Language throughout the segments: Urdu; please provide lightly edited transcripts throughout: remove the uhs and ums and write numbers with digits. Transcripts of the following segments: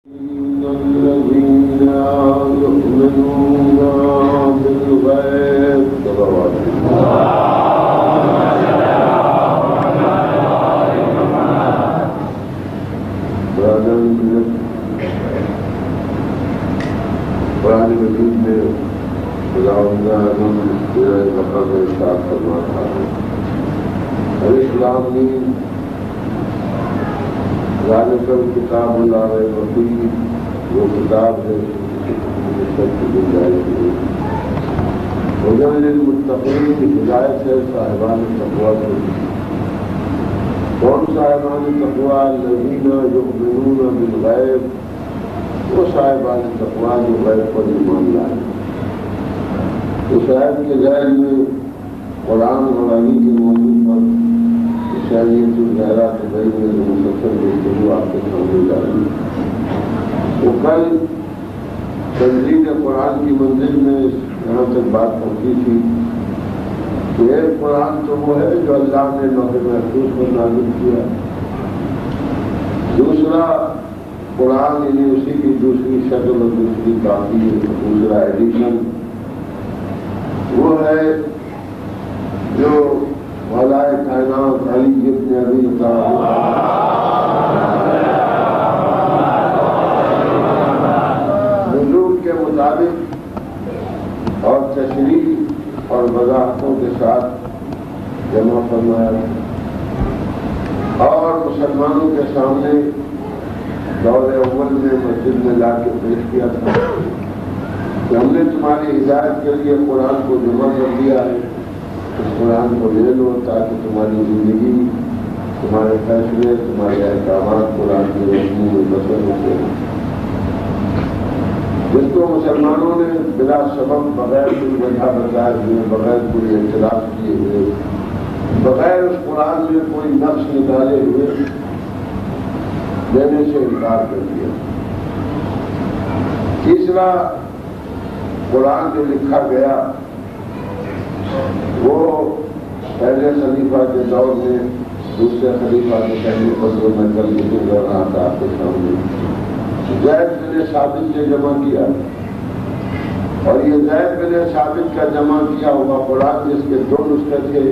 الذين يؤمنون بالغيب قرآن مجید میں خداوند اعظم مقام ارشاد فرماتا ہے الف لام میم ذالک الکتاب لا ریب فیہ، وہ کتاب ہے شک کی گنجائش نہیں، ہدی للمتقین، ہدایت ہے صاحبان تقویٰ کو۔ کون صاحبان تقویٰ؟ الذین یؤمنون بالغیب، وہ صاحبان تقویٰ جو غیب پر ایمان لائے۔ اس آیت کے ذیل میں قرآن اور علی کے موضوع پر شریعت الغیرات بین میں مسلسل گفتگو آپ کے سامنے جاری ہے۔ وہ کل تنزیل قرآن کی منزل میں یہاں تک بات پہنچی تھی کہ ایک قرآن تو وہ ہے جو اللہ نے لوح محفوظ پر نازل کیا، دوسرا قرآن یعنی اسی کی دوسری شکل اور دوسری کاپی، دوسرا ایڈیشن وہ ہے جو مولا کائنات علی ابن ابی طالب نزول کے مطابق اور تشریح اور وضاحتوں کے ساتھ جمع فرمایا اور مسلمانوں کے سامنے دور اول میں مسجد میں لا کے پیش کیا تھا کہ ہم نے تمہاری ہدایت کے لیے قرآن کو جمع کر دیا ہے، اس قرآن کو لے لو تاکہ تمہاری زندگی، تمہارے فیصلے، تمہارے احکامات قرآن کی روشنی میں بسر ہوتے ہیں، جس کو مسلمانوں نے بلا سبب بغیر کوئی وجہ بتائے ہوئے، بغیر کوئی اعتراض کیے ہوئے، بغیر اس قرآن میں کوئی نقص نکالے ہوئے لینے سے انکار کر دیا۔ تیسرا قرآن جو لکھا گیا وہ پہلے خلیفہ کے دور میں دوسرے خلیفہ کے کہنے پر جو میں کل ذکر کر رہا تھا آپ کے سامنے، زید بن ثابت نے جمع کیا، اور یہ زید بن ثابت کا جمع کیا ہوا قرآن جس کے دو نسخے تھے،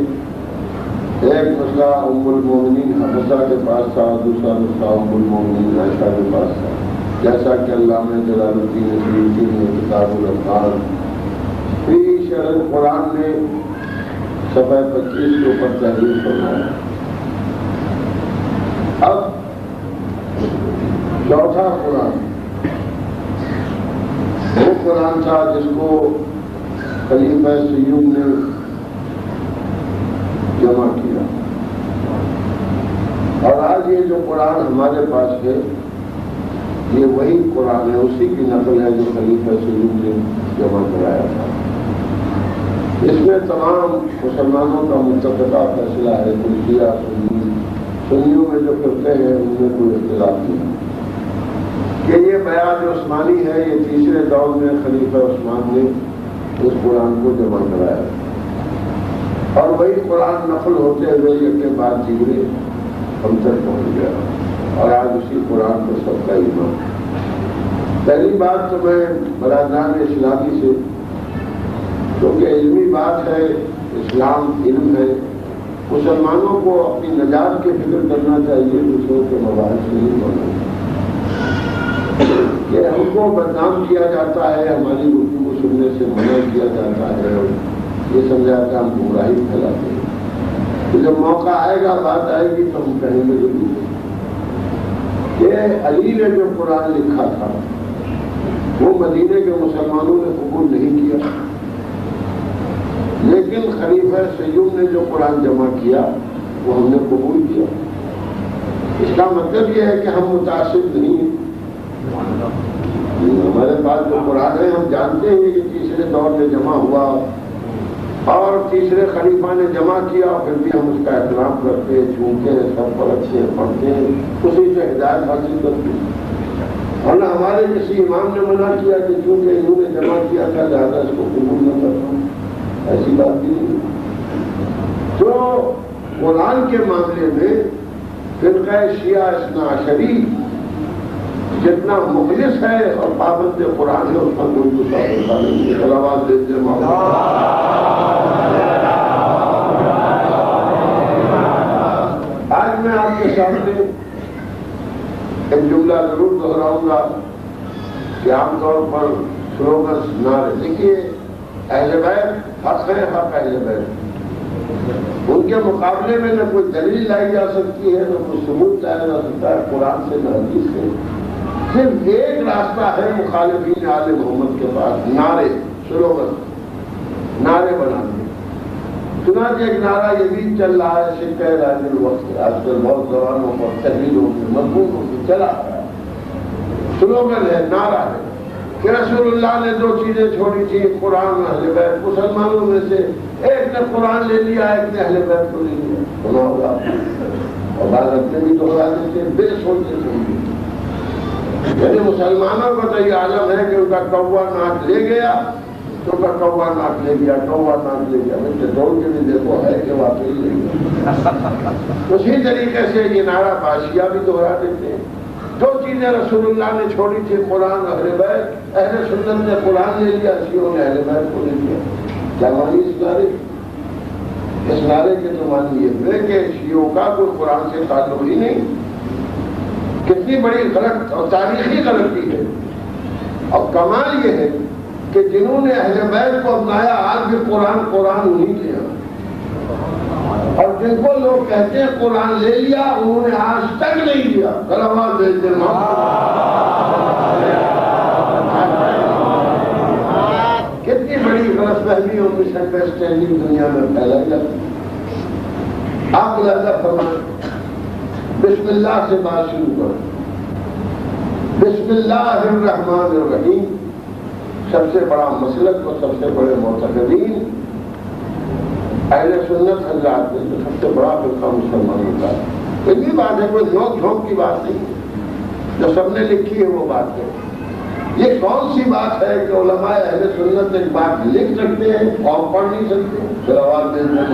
ایک نسخہ ام المومنین حفصہ کے پاس تھا، دوسرا نسخہ ام المومنین عائشہ کے پاس تھا، جیسا کہ علامہ جلال الدین سیوطی نے کتاب الافعال فی شرح القرآن میں صفحہ 25 کے اوپر تحریر فرمایا۔ اب چوتھا قرآن وہ قرآن تھا جس کو خلیفہ سیوم نے جمع کیا، اور آج یہ جو قرآن ہمارے پاس ہے یہ وہی قرآن ہے، اسی کی نقل ہے جو خلیفہ سیوم نے جمع کرایا تھا۔ اس میں تمام مسلمانوں کا متفقہ فیصلہ ہے، کوئی شیعہ سنیوں میں جو فرقے ہیں ان میں کوئی اختلاف نہیں کہ یہ بیعت عثمانی ہے، یہ تیسرے دور میں خلیفہ عثمان نے اس قرآن کو جمع کرایا، اور وہی قرآن نقل ہوتے ہوئے یک کے بعد دیگرے ہم تک پہنچ گیا، اور آج اسی قرآن پر سب کا ایمان۔ پہلی بات تو میں برادران اسلامی سے، کیونکہ علمی بات ہے، اسلام علم ہے، مسلمانوں کو اپنی نجات کی فکر کرنا چاہیے، دوسروں کے مباحث نہیں ہونا کہ ہم کو بدنام کیا جاتا ہے، ہماری گفتگو سننے سے منع کیا جاتا ہے، یہ سمجھا کہ ہم گمراہی پھیلاتے ہیں۔ تو جب موقع آئے گا، بات آئے گی تو ہم کہیں گے ضرور کہ علی نے جو قرآن لکھا تھا وہ مدینے کے مسلمانوں نے قبول نہیں کیا، لیکن خلیفہ سیوم نے جو قرآن جمع کیا وہ ہم نے قبول کیا۔ اس کا مطلب یہ ہے کہ ہم متعصب نہیں ہیں، ہمارے پاس جو قرآن ہے ہم جانتے ہیں کہ تیسرے دور میں جمع ہوا اور تیسرے خلیفہ نے جمع کیا، پھر بھی ہم اس کا احترام کرتے ہیں، چونکہ سب پڑھتے ہیں، پڑھتے ہیں، اسی سے ہدایت حاصل کرتے ہیں، اور نہ ہمارے کسی امام نے منع کیا کہ چونکہ انہوں نے جمع کیا تھا لہٰذا اس کو قبول نہ کرتا ہوں، ایسی بات نہیں۔ تو قرآن کے معاملے میں فرقہ شیعہ اثنا عشری جتنا مخلص ہے اور پابند قرآن ہے اس پر کوئی دوسرا ہوتا نہیں. صلوات دیتے محمد. آج میں آپ کے سامنے ایک جملہ ضرور دہراؤں گا کہ عام طور پر سلوگنس نعرے. دیکھیے اہل بیت حق ہے، حق اہل بیت. ان کے مقابلے میں نہ کوئی دلیل لائی جا سکتی ہے، نہ کوئی ثبوت لایا جا سکتا ہے قرآن سے نہ حدیث سے. صرف ایک راستہ ہے مخالفین آل محمد کے پاس، نعرے، سلوگن، نعرے بنانے. چنانچہ ایک نعرہ یہ بھی چل رہا ہے سکہ راج الوقت. آج کل بہت زبانوں پر تحریروں میں مضمونوں میں چلا رہا ہے. سلوگن ہے، نعرہ ہے کہ رسول اللہ نے 2 چیزیں چھوڑی تھی، قرآن اور اہل بیت. مسلمانوں میں سے ایک نے قرآن لے لیا، ایک نے اہل بیت کو لے لیا. سنا ہوگا اور بعض اپنے بھی دوہرا دیتے بے سوچے سمجھے. یعنی مسلمانوں کو تو یہ عالم ہے کہ ان کا کوا ناک لے گیا تو ان کا کوا ناک لے گیا، کوا ناک لے گیا. ویسے دوڑ کے بھی دیکھو ہے کہ واقعی لے گیا. اسی طریقے سے یہ نعرہ باشیہ بھی دوہرا دیتے ہیں. 2 چیزیں رسول اللہ نے چھوڑی تھی، قرآن اور اہل بیت. اہل سنت نے قرآن لے لیا، شیعوں نے اہل بیت کو لے لیا. کیا مانی اس نعرے؟ اس نعرے کے تو مانی یہ ہوئے کہ شیعوں کا کوئی قرآن سے تعلق ہی نہیں. کتنی بڑی غلط اور تاریخی غلطی ہے. اور کمال یہ ہے کہ جنہوں نے اہل بیت کو اپنایا آج بھی قرآن انہیں کے یہاں، اور جن کو لوگ کہتے ہیں قرآن لے لیا انہوں نے آج تک نہیں لیا. صلوات دیتے کتنی بڑی غلط فہمی اور مس انڈرسٹینڈنگ دنیا میں پھیلائی جاتی. آپ لہذا فرمائیں بسم اللہ سے بات شروع کرو. بسم اللہ الرحمن الرحیم. سب سے بڑا مسلک اور سب سے بڑے معتقدین اہل سنت حضرات میں سب سے بڑا فرقہ مسلمانوں کا. یہ بات ہے، کوئی نوک جھونک کی بات نہیں، جو سب نے لکھی ہے وہ بات ہے. یہ کون سی بات ہے کہ علماء اہل سنت ایک بات لکھ سکتے ہیں اور پڑھ نہیں سکتے؟ صلوات دیتے ہیں.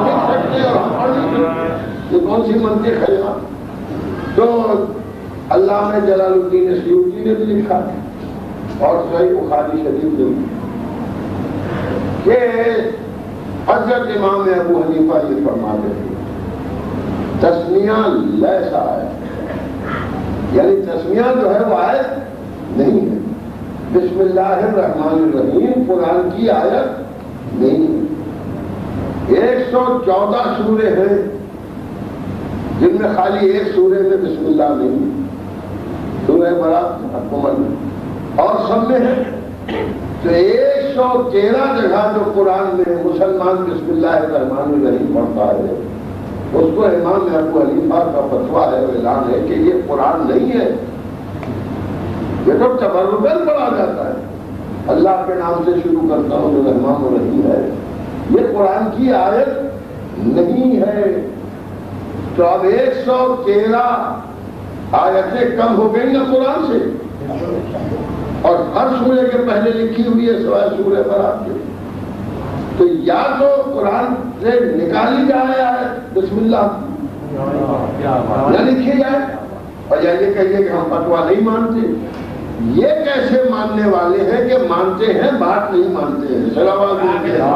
لکھ سکتے ہیں اور ہم پڑھ نہیں سکتے، یہ کون سی منطق ہے یہاں؟ تو علامہ جلال الدین سیوطی نے بھی لکھا اور صحیح بخاری شریف نے بھی کہ حضرت امام ابو حنیفہ یہ فرماتے ہیں تسمیہ لیسا ہے، یعنی تسمیہ جو ہے وہ آیت نہیں ہے. بسم اللہ الرحمن الرحیم قرآن کی آیت نہیں ہے. 114 سورے ہیں جن میں خالی ایک سورے میں بسم اللہ نہیں. سورہ برات حکومت میں اور سب میں ہے. تو 113 جگہ جو قرآن میں مسلمان بسم اللہ الرحمن الرحیم پڑھتا ہے اس کو امام ابو حنیفہ کا فتویٰ ہے، اعلان ہے کہ یہ قرآن نہیں ہے، یہ تو تبرکاً پڑھا جاتا ہے. اللہ کے نام سے شروع کرتا ہوں جو رحمان الرحیم ہے، یہ قرآن کی آیت نہیں ہے. تو اب 113 آیتیں کم ہو گئی نا قرآن سے، اور ہر سورے کے پہلے لکھی ہوئی ہے سوائے سورہ برات کے. تو یا تو قرآن سے نکالی جائے ہے بسم اللہ نہ لکھی جائے، اور یا یہ کہیے کہ ہم فتویٰ نہیں مانتے. یہ کیسے ماننے والے ہیں کہ مانتے ہیں بات نہیں مانتے ہیں؟ صلوات دیتے ہیں.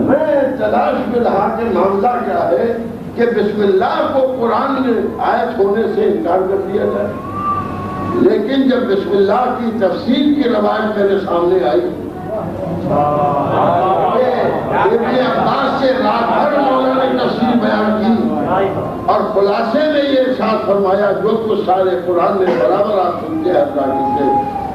میں تلاش میں رہا کہ معاملہ کیا ہے کہ بسم اللہ کو قرآن میں آیت ہونے سے انکار کر دیا جائے. لیکن جب بسم اللہ کی تفسیر کی روایت میرے سامنے آئی ابن عباس سے رات بھر مولانا نے تفسیر بیان کی اور خلاصے میں یہ ارشاد فرمایا جو کچھ سارے قرآن میں برابر آپ سنتے ہیں اللہ سے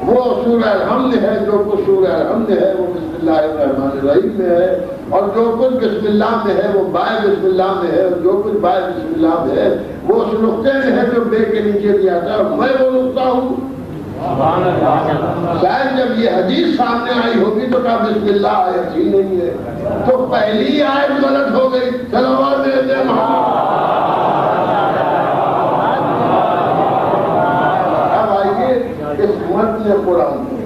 وہ سورہ الحمد ہے، جو کچھ سورہ الحمد ہے وہ بسم اللہ الرحمن الرحیم میں ہے، اور جو کچھ بسم اللہ میں ہے وہ بائے بسم اللہ میں ہے، اور جو کچھ بائے بسم اللہ میں ہے وہ اس نقطے میں ہے جو بے کے نیچے دیا تھا. میں وہ نقطہ ہوں. شاید جب یہ حدیث سامنے آئی ہوگی تو کہا بسم اللہ آیت ہی نہیں ہے، تو پہلی آیت غلط ہو گئی. صلوات دیتے محمد. اب آئیے اس متن قرآن میں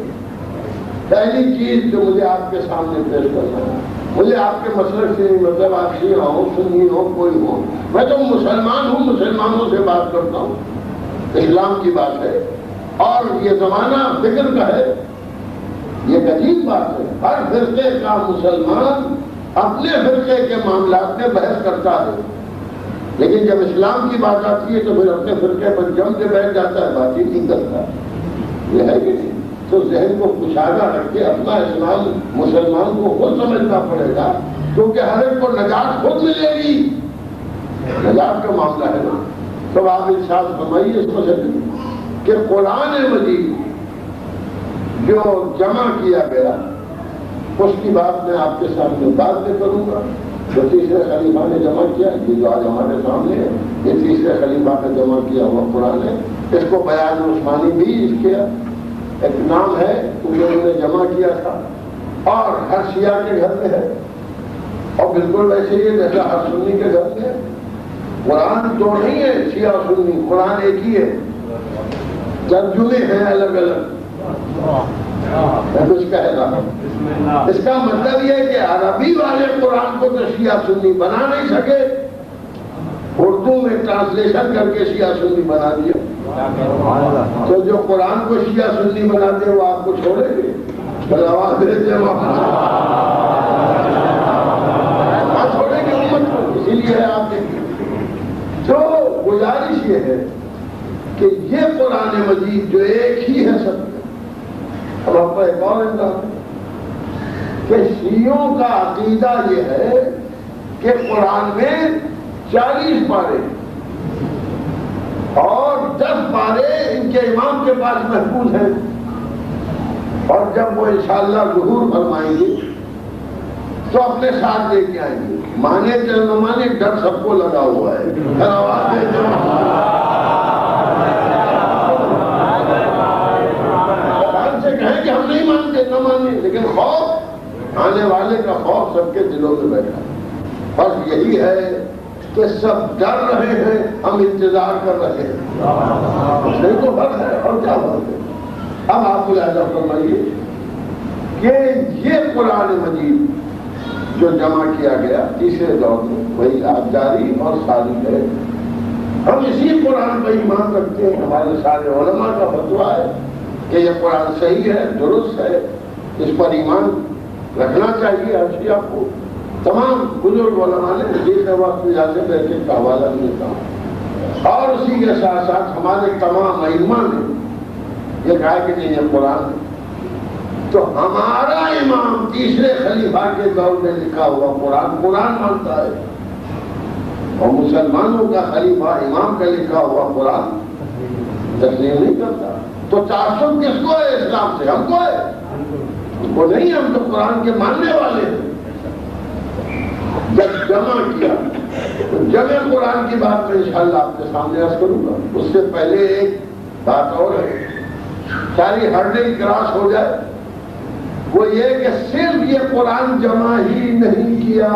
پہلی چیز جو مجھے آپ کے سامنے پیش کرنا ہے مجھے آپ کے مسئلے سے مطلب آپ شیعہ ہو سنی ہو کوئی ہو، میں تو مسلمان ہوں، مسلمانوں سے بات کرتا ہوں، اسلام کی بات ہے، اور یہ زمانہ فکر کا ہے، یہ عجیب بات ہے، ہر فرقے کا مسلمان اپنے فرقے کے معاملات میں بحث کرتا ہے، لیکن جب اسلام کی بات آتی ہے تو پھر اپنے فرقے پر جم کے بیٹھ جاتا ہے، بات ہی نہیں کرتا، یہ ہے کہ نہیں؟ تو ذہن کو کشادہ رکھ کے اپنا اسلام مسلمان کو خود سمجھنا پڑے گا، کیونکہ ہر ایک کو نجات خود ملے گی، نجات کا معاملہ ہے نا۔ تو آپ ارشاد فرمائیے اس کو کہ قرآن مجید جو جمع کیا گیا اس کی بات میں آپ کے سامنے بعد میں کروں گا، جو تیسرے خلیفہ نے جمع کیا، یہ جو آج ہمارے سامنے ہے یہ تیسرے خلیفہ نے جمع کیا ہوا قرآن ہے، اس کو بیان عثمانی بھی اس کے ایک نام ہے کیونکہ انہوں نے جمع کیا تھا، اور ہر شیعہ کے گھر میں ہے، اور بالکل ویسے ہی جیسا ہر سنی کے گھر میں ہے۔ قرآن دو نہیں ہے شیعہ سنی، قرآن ایک ہی ہے، ترجمے ہیں الگ الگ، میں کچھ کہہ رہا ہوں۔ اس کا مطلب یہ ہے کہ عربی والے قرآن کو تو شیعہ سنی بنا نہیں سکے، اردو میں ٹرانسلیشن کر کے شیعہ سنی بنا دیا، تو جو قرآن کو شیعہ سنی بناتے وہ آپ کو چھوڑیں گے؟ آواز دیتے چھوڑیں گے امت کو، اسی لیے آپ دیکھیں تو گزارش یہ ہے کہ یہ قرآن مجید جو ایک ہی ہے سب میں۔ اب آپ کا ایک اور انداز کہ شیعوں کا عقیدہ یہ ہے کہ قرآن میں 40 پارے اور 10 پارے ان کے امام کے پاس محفوظ ہیں، اور جب وہ انشاءاللہ ظہور فرمائیں گے تو اپنے ساتھ لے کے آئیں گے، مانے چل نہ مانے ڈر سب کو لگا ہوا ہے۔ سے کہیں کہ ہم نہیں مانتے، نہ مانیں، لیکن خوف آنے والے کا خوف سب کے دلوں میں بیٹھا ہے، بس یہی ہے کہ سب ڈر رہے ہیں، ہم انتظار کر رہے ہیں، نہیں تو بس ہے اور کیا بات ہے۔ اب آپ کو لہذا فرمائیے کہ یہ قرآن مجید جو جمع کیا گیا تیسرے دور میں وہی آج جاری اور ساری ہے، ہم اسی قرآن پر ایمان رکھتے ہیں، ہمارے سارے علماء کا فتویٰ ہے کہ یہ قرآن صحیح ہے، درست ہے، اس پر ایمان رکھنا چاہیے ہر شیعہ کو۔ تمام بزرگ علماء نے حدیث وقت اجازت ایک ایک کا حوالہ دیتا ہوں، اور اسی کے ساتھ ساتھ ہمارے تمام ائمہ نے یہ کہا کہ نہیں یہ قرآن ہے، تو ہمارا امام تیسرے خلیفہ کے دور میں لکھا ہوا قرآن مانتا ہے، اور مسلمانوں کا خلیفہ امام کا لکھا ہوا قرآن تسلیم نہیں کرتا۔ تو تعصب کس کو ہے اسلام سے؟ ہم کو ہے، ہم کو نہیں، ہم تو قرآن کے ماننے والے ہیں۔ جب جمع کیا تو جمع قرآن کی بات میں انشاءاللہ آپ کے سامنے عرض کروں گا، اس سے پہلے ایک بات اور ہے، ساری ہرڈنگ کراس ہو جائے، وہ یہ کہ صرف یہ قرآن جمع ہی نہیں کیا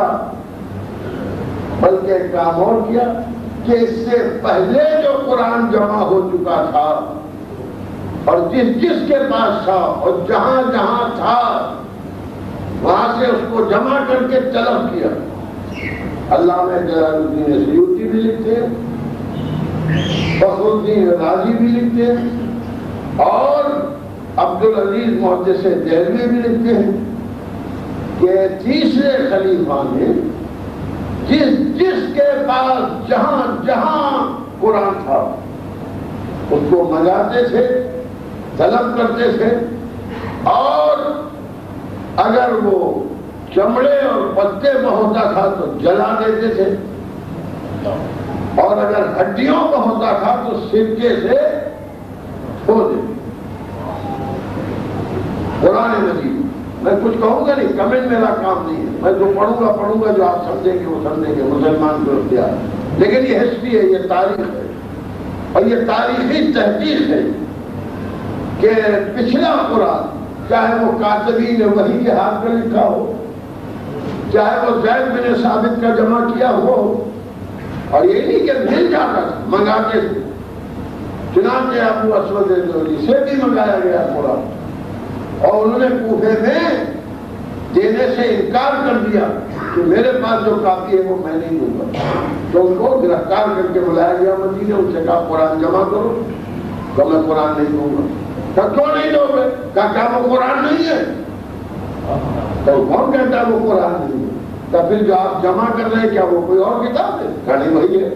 بلکہ ایک کام اور کیا کہ اس سے پہلے جو قرآن جمع ہو چکا تھا اور جس کے پاس تھا اور جہاں جہاں تھا وہاں سے اس کو جمع کر کے طلب کیا۔ علامہ جلال الدین سیوطی بھی لکھتے ہیں، فخر الدین رازی بھی لکھتے ہیں، اور عبدالعزیز محدث دہلوی بھی لکھتے ہیں کہ تیسرے خلیفہ نے جس کے پاس جہاں جہاں قرآن تھا اس کو منگاتے تھے، طلب کرتے تھے، اور اگر وہ چمڑے اور پتے میں ہوتا تھا تو جلا دیتے تھے، اور اگر ہڈیوں کا ہوتا تھا تو سرکے سے دھو دیتے۔ قرآن مجید میں کچھ کہوں گا نہیں، کمنٹ میرا کام نہیں ہے، میں جو پڑھوں گا جو آپ سمجھیں گے وہ سمجھیں گے، مسلمان کو اختیار، لیکن یہ ہسٹری ہے، یہ تاریخ ہے، اور یہ تاریخی تحقیق ہے کہ پچھلا قرآن چاہے وہ کاتبین وحی کے ہاتھ میں لکھا ہو، چاہے وہ زید بن ثابت کا جمع کیا ہو، اور یہ نہیں کہ مل جاتا تھا، منگاتے تھے، چنانچہ ابو اسود دوری سے بھی منگایا گیا قرآن، اور انہوں نے کوفے میں دینے سے انکار کر دیا کہ میرے پاس جو کاپی ہے وہ میں نہیں دوں گا، تو ان کو گرفتار کر کے بلایا گیا مدینے، ان سے کہا قرآن جمع کرو، تو میں قرآن نہیں دوں گا۔ کہا کیوں نہیں دو گے؟ کہا کیا وہ قرآن نہیں ہے؟ تو کون کہتا ہے وہ قرآن نہیں ہے؟ تو پھر جو آپ جمع کر رہے ہیں کیا وہ کوئی اور کتاب ہے؟ کہا نہیں وہی ہے۔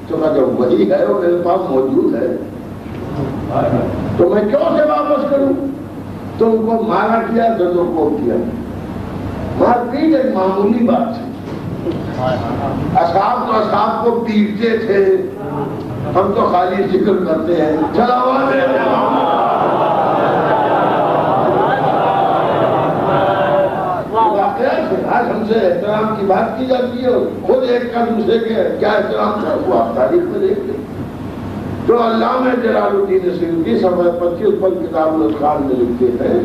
تو کہا جب وہی ہے وہ میرے پاس موجود ہے تو میں کیوں سے واپس کروں؟ تو ان کو مارا کیا، زدو کو کیا، مار پیٹ ایک معمولی بات ہے۔ اصحاب تو اصحاب کو پیٹتے تھے، ہم تو خالی ذکر کرتے ہیں۔ آج ہم سے احترام کی بات کی جاتی ہے، خود ایک کا دوسرے کے کیا احترام تھا وہ آپ تاریخ میں دیکھتے۔ تو علامہ جلال الدین سیوطی صفحہ 25 پر کتاب الاتقان میں لکھتے ہیں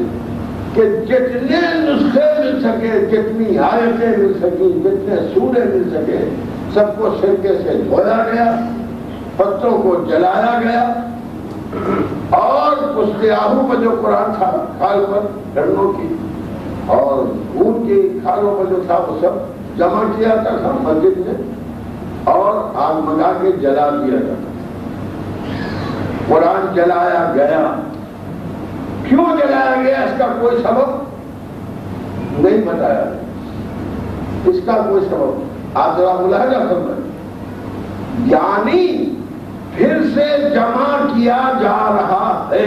کہ جتنے نسخے مل سکے، جتنی آیتیں مل سکیں، جتنے سورے مل سکے، سب کو سرکے سے دھویا گیا، پتوں کو جلایا گیا، اور اس کے آہو میں جو قرآن تھا کھال پر ڈنڈوں کی اور اونٹ کی کھالوں پر جو تھا وہ سب جمع کیا جاتا تھا مسجد میں، اور آگ منگا کے جلا دیا جاتا تھا۔ قرآن جلایا گیا، کیوں جلایا گیا اس کا کوئی سبب نہیں بتایا، اس کا کوئی سبب آپ ذرا ملاحظہ فرمائیں، یعنی پھر سے جمع کیا جا رہا ہے۔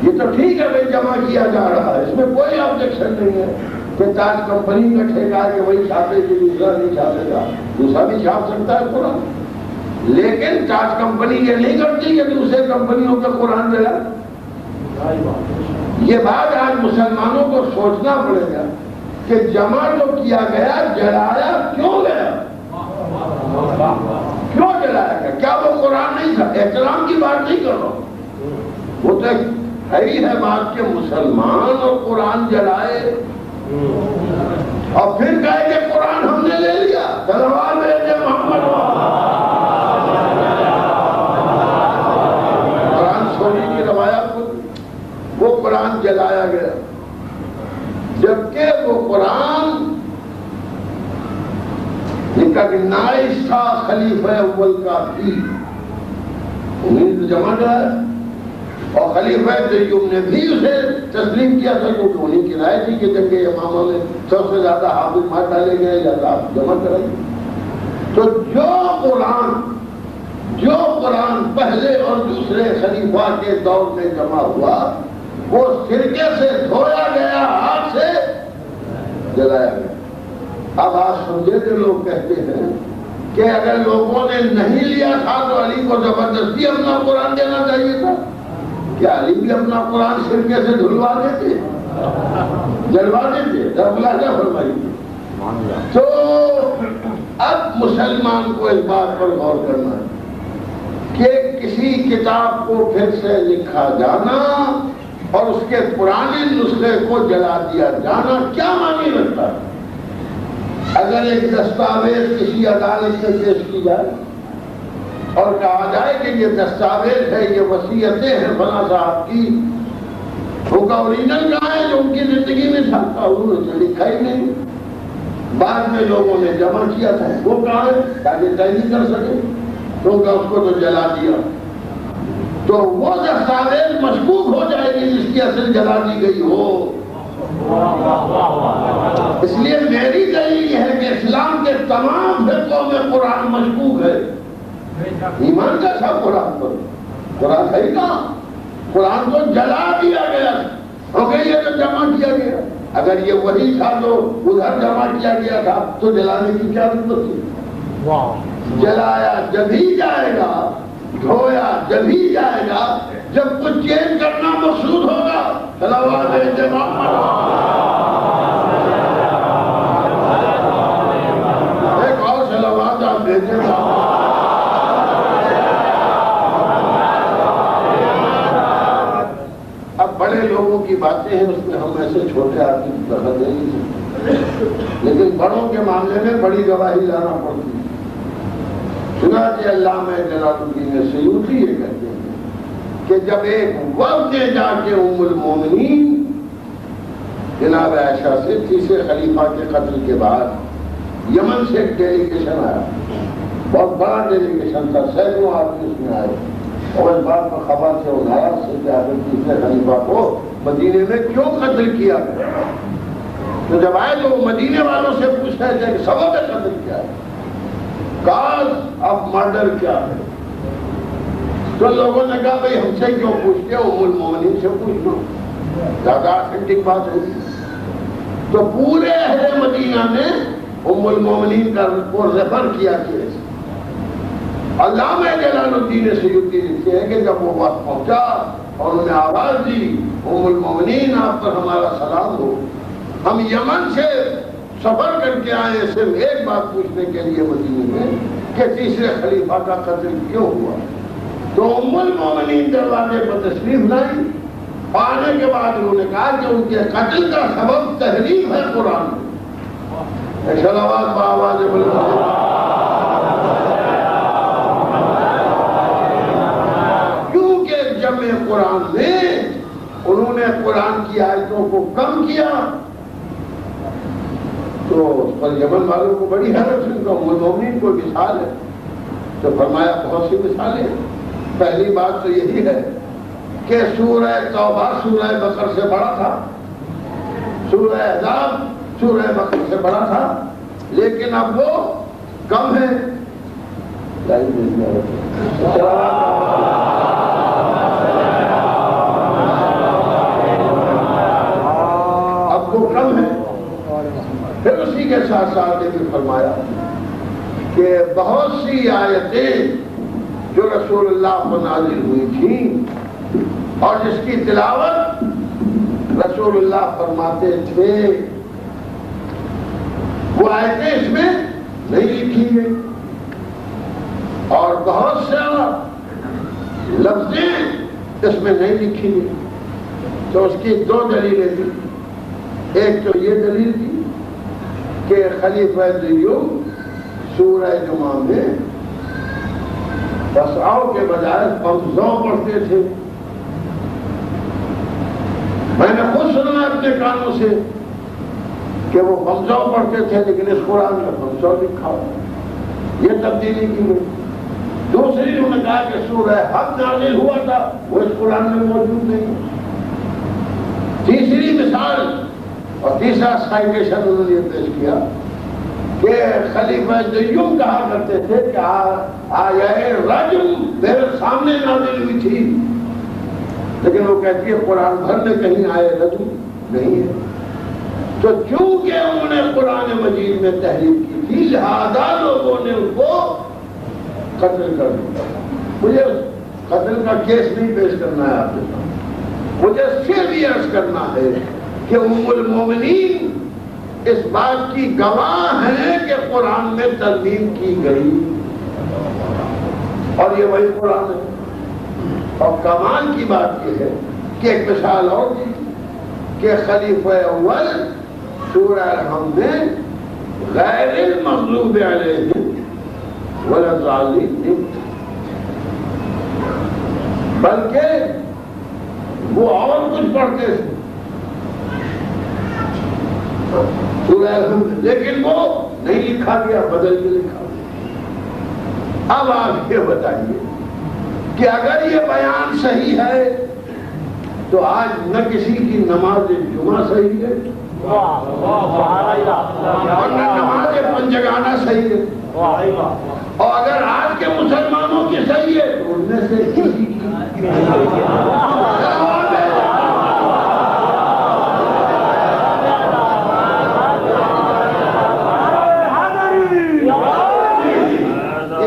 یہ تو ٹھیک ہے بھائی جمع کیا جا رہا ہے، اس میں کوئی آبجیکشن نہیں ہے کہ تاج کمپنی کا ٹھیکہ کہ وہی چھاپے کہ دوسرا نہیں چھاپے گا، دوسرا بھی چھاپ سکتا ہے قرآن، لیکن تاج کمپنی یہ نہیں کرتی کہ دوسرے کمپنیوں کا قرآن جلا۔ یہ بات آج مسلمانوں کو سوچنا پڑے گا کہ جمع جو کیا گیا جلایا کیوں گیا، کیوں جلایا گیا؟ کیا وہ قرآن نہیں تھا؟ احترام کی بات نہیں کر رہا ہوں، وہ تو ہے بات کہ مسلمان اور قرآن جلائے اور پھر کہے کہ قرآن ہم نے لے لیا، تلوار بھیجے محمد، قرآن سونے کی روایت وہ قرآن جلایا گیا، جبکہ وہ قرآن جن کا نائش تھا خلیفہ اول کا بھی انہیں تو جمع کرایا، اور خلیفہ دیوم نے بھی اسے تسلیم کیا تھا کیونکہ انہیں کی رائے تھی کہ جنگ یمامہ میں سب سے زیادہ حافظ مار ڈالے گئے یا آپ جمع کرائیں۔ تو جو قرآن پہلے اور دوسرے خلیفہ کے دور میں جمع ہوا وہ سرکے سے دھویا گیا، ہاتھ سے جلایا گیا۔ اب آپ سمجھے کہ لوگ کہتے ہیں کہ اگر لوگوں نے نہیں لیا تھا تو علی کو زبردستی اپنا قرآن دینا چاہیے تھا، کیا علی بھی اپنا قرآن سرکے سے دھلوا دیتے، جلوا دیتے؟ ملاحظہ فرمائیے۔ تو اب مسلمان کو اس بات پر غور کرنا ہے کہ کسی کتاب کو پھر سے لکھا جانا اور اس کے پرانے نسخے کو جلا دیا جانا کیا معنی رکھتا ہے؟ اگر ایک دستاویز کسی عدالت میں پیش کی جائے اور کہا جائے کہ یہ دستاویز ہے، یہ وصیتیں ہیں فلاں صاحب کی، ان کا اوریجنل کہاں ہے جو ان کی زندگی میں تھا؟ انہوں نے تو لکھا ہی نہیں، بعد میں لوگوں نے جمع کیا تھا، وہ کہاں ہے تاکہ طے نہیں کر سکے، تو ان کا اس کو تو جلا دیا، تو وہ دستاویز مشکوک ہو جائے گی جس کی اصل جلا دی گئی ہو۔ اس لیے میری دلیل یہ ہے کہ اسلام کے تمام فرقوں میں قرآن مشکوک ہے۔ ایمان کا تھا قرآن پر، قرآن ہے کہاں؟ قرآن کو جلا دیا گیا، اور یہ تو جمع کیا گیا، اگر یہ وہی تھا تو ادھر جمع کیا گیا تھا تو جلانے کی کیا ضرورت تھی؟ جلایا جب ہی جائے گا، دھویا جب ہی جائے گا جب کچھ چینج کرنا مقصود ہوگا۔ صلوات محمد، ایک اور صلوات آپ بھیجیں گا۔ اب بڑے لوگوں کی باتیں ہیں، اس میں ہم ایسے چھوٹے آدمی کی طرح دے نہیں سکتے، لیکن بڑوں کے معاملے میں بڑی گواہی لانا پڑتی ہے۔ چنانچہ علامہ جلال الدین سیوطی یہ کہتے ہیں کہ جب ایک وقت نے جا کے ام المومنین جناب عائشہ سے تیسرے خلیفہ کے قتل کے بعد یمن سے ایک ڈیلیگیشن آیا، بہت بڑا ڈیلیگیشن تھا، سینکڑوں آدمی اس میں آئے، اور اس بات پر خبر سے اٹھایا سے کہ آخر تیسرے خلیفہ کو مدینے میں کیوں قتل کیا گیا؟ تو جب آئے تو وہ مدینے والوں سے پوچھ رہے تھے کہ سبب قتل کیا ہے، کاز آف مرڈر کیا ہے؟ تو لوگوں نے کہا بھئی ہم سے کیوں پوچھتے ہو، ام المومنین سے پوچھ لو، زیادہ اتھینٹک بات ہوگی۔ تو پورے اہل مدینہ نے ام المومنین کو ریفر کیا کیس۔ علامہ جلال الدین سیوطی لکھتے ہیں کہ جب وہ وقت پہنچا اور انہوں نے آواز دی ام المومنین آپ پر ہمارا سلام ہو، ہم یمن سے سفر کر کے آئے صرف ایک بات پوچھنے کے لیے مدینے میں کہ تیسرے خلیفہ کا قتل کیوں ہوا؟ تو ام المومنین دروازے پر تشریف لائی، آنے کے بعد انہوں نے کہا کہ ان کے قتل کا سبب تحریف ہے قرآن میں۔ صلوات بآواز بلند، کیونکہ جمع قرآن میں انہوں نے قرآن کی آیتوں کو کم کیا تو اس پر یمن والوں کو بڑی حیرت ہوئی۔ ام المومنین کوئی مثال ہے؟ تو فرمایا بہت سی مثالیں ہیں۔ پہلی بات تو یہی ہے کہ سورہ توبہ سورہ بقرہ سے بڑا تھا، سورہ احزاب سورہ بقرہ سے بڑا تھا، لیکن اب وہ کم ہے۔ اب وہ کم ہے۔ پھر اسی کے ساتھ ساتھ یہ بھی فرمایا کہ بہت سی آیتیں جو رسول اللہ کو نازل ہوئی تھیں اور جس کی تلاوت رسول اللہ فرماتے تھے، وہ آیتیں اس میں نہیں لکھی گئی، اور بہت سا لفظیں اس میں نہیں لکھی گئی۔ تو اس کی دو دلیلیں تھیں۔ ایک تو یہ دلیل تھی کہ خلیفہ دیوم سورہ جمعہ میں بساؤ کے بجائے فمزو پڑھتے تھے۔ میں نے خود سنا اپنے کانوں سے کہ وہ فمزو پڑھتے تھے، لیکن اس قرآن میں فمزو لکھا ہوا، یہ تبدیلی کی گئی۔ دوسری انہوں نے کہا کہ سورہ حق نازل ہوا تھا، وہ اس قرآن میں موجود نہیں۔ تیسری مثال اور تیسرا سائٹیشن انہوں نے یہ پیش کیا کہ خلیفہ دیوم کہا کرتے تھے کہ آیہ رجم میرے سامنے نازل ہوئی تھی، لیکن وہ کہتی ہے قرآن بھر میں کہیں آیہ رجم نہیں ہے۔ تو چونکہ انہوں نے قرآن مجید میں تحریف کی تھی، لہذا لوگوں نے ان کو قتل کر دیا۔ مجھے قتل کا کیس نہیں پیش کرنا ہے آپ کے ساتھ، مجھے صرف یہ عرض کرنا ہے کہ ام المومنین اس بات کی گواہ ہے کہ قرآن میں ترمیم کی گئی، اور یہ وہی قرآن ہے۔ اور کمال کی بات یہ ہے کہ ایک مثال اور دی کہ خلیفہ اول سورہ الحم میں غیر المغضوب علیہم ولا الضالین، بلکہ وہ اور کچھ پڑھتے تھے سورہ الحم، لیکن وہ نہیں لکھا گیا، بدل کے لکھا گیا۔ اب آپ یہ بتائیے کہ اگر یہ بیان صحیح ہے تو آج نہ کسی کی نماز جمعہ صحیح ہے اور نہ نماز پنجگانہ صحیح ہے، اور اگر آج کے مسلمانوں کی صحیح ہے تو ان میں سے کسی کی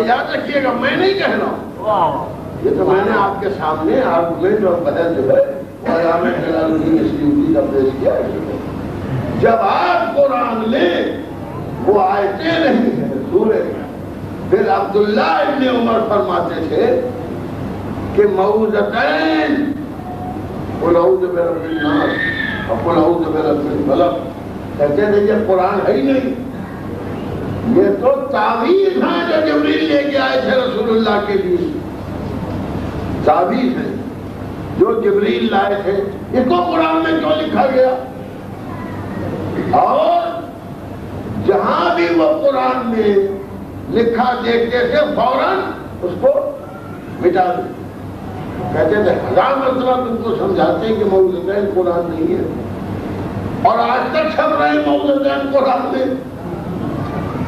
یاد رکھیے گا، میں نہیں کہہ رہا ہوں، یہ تو میں نے آپ کے سامنے آرگومنٹ اور بحث جو ہے علامہ جلال الدین سیوطی کا پیش کیا ہے۔ جب آپ قرآن لیں وہ آیتیں نہیں ہیں سورے، پھر عبداللہ ابن عمر فرماتے تھے کہ موعظتین قل اعوذ برب الناس اور قل اعوذ برب الفلق، کہتے تھے یہ قرآن ہے ہی نہیں، یہ تو تعویذ ہیں جو جبریل لے کے آئے تھے رسول اللہ کے لیے، تعویذ ہیں جو جبریل لائے تھے، اس کو قرآن میں کیوں لکھا گیا؟ اور جہاں بھی وہ قرآن میں لکھا دیکھتے تھے فوراً اس کو مٹا دیں. کہتے تھے 1000 مرتبہ تم کو سمجھاتے ہیں کہ موعظتین قرآن نہیں ہے، اور آج تک چھپ رہے ہیں موعظتین قرآن میں،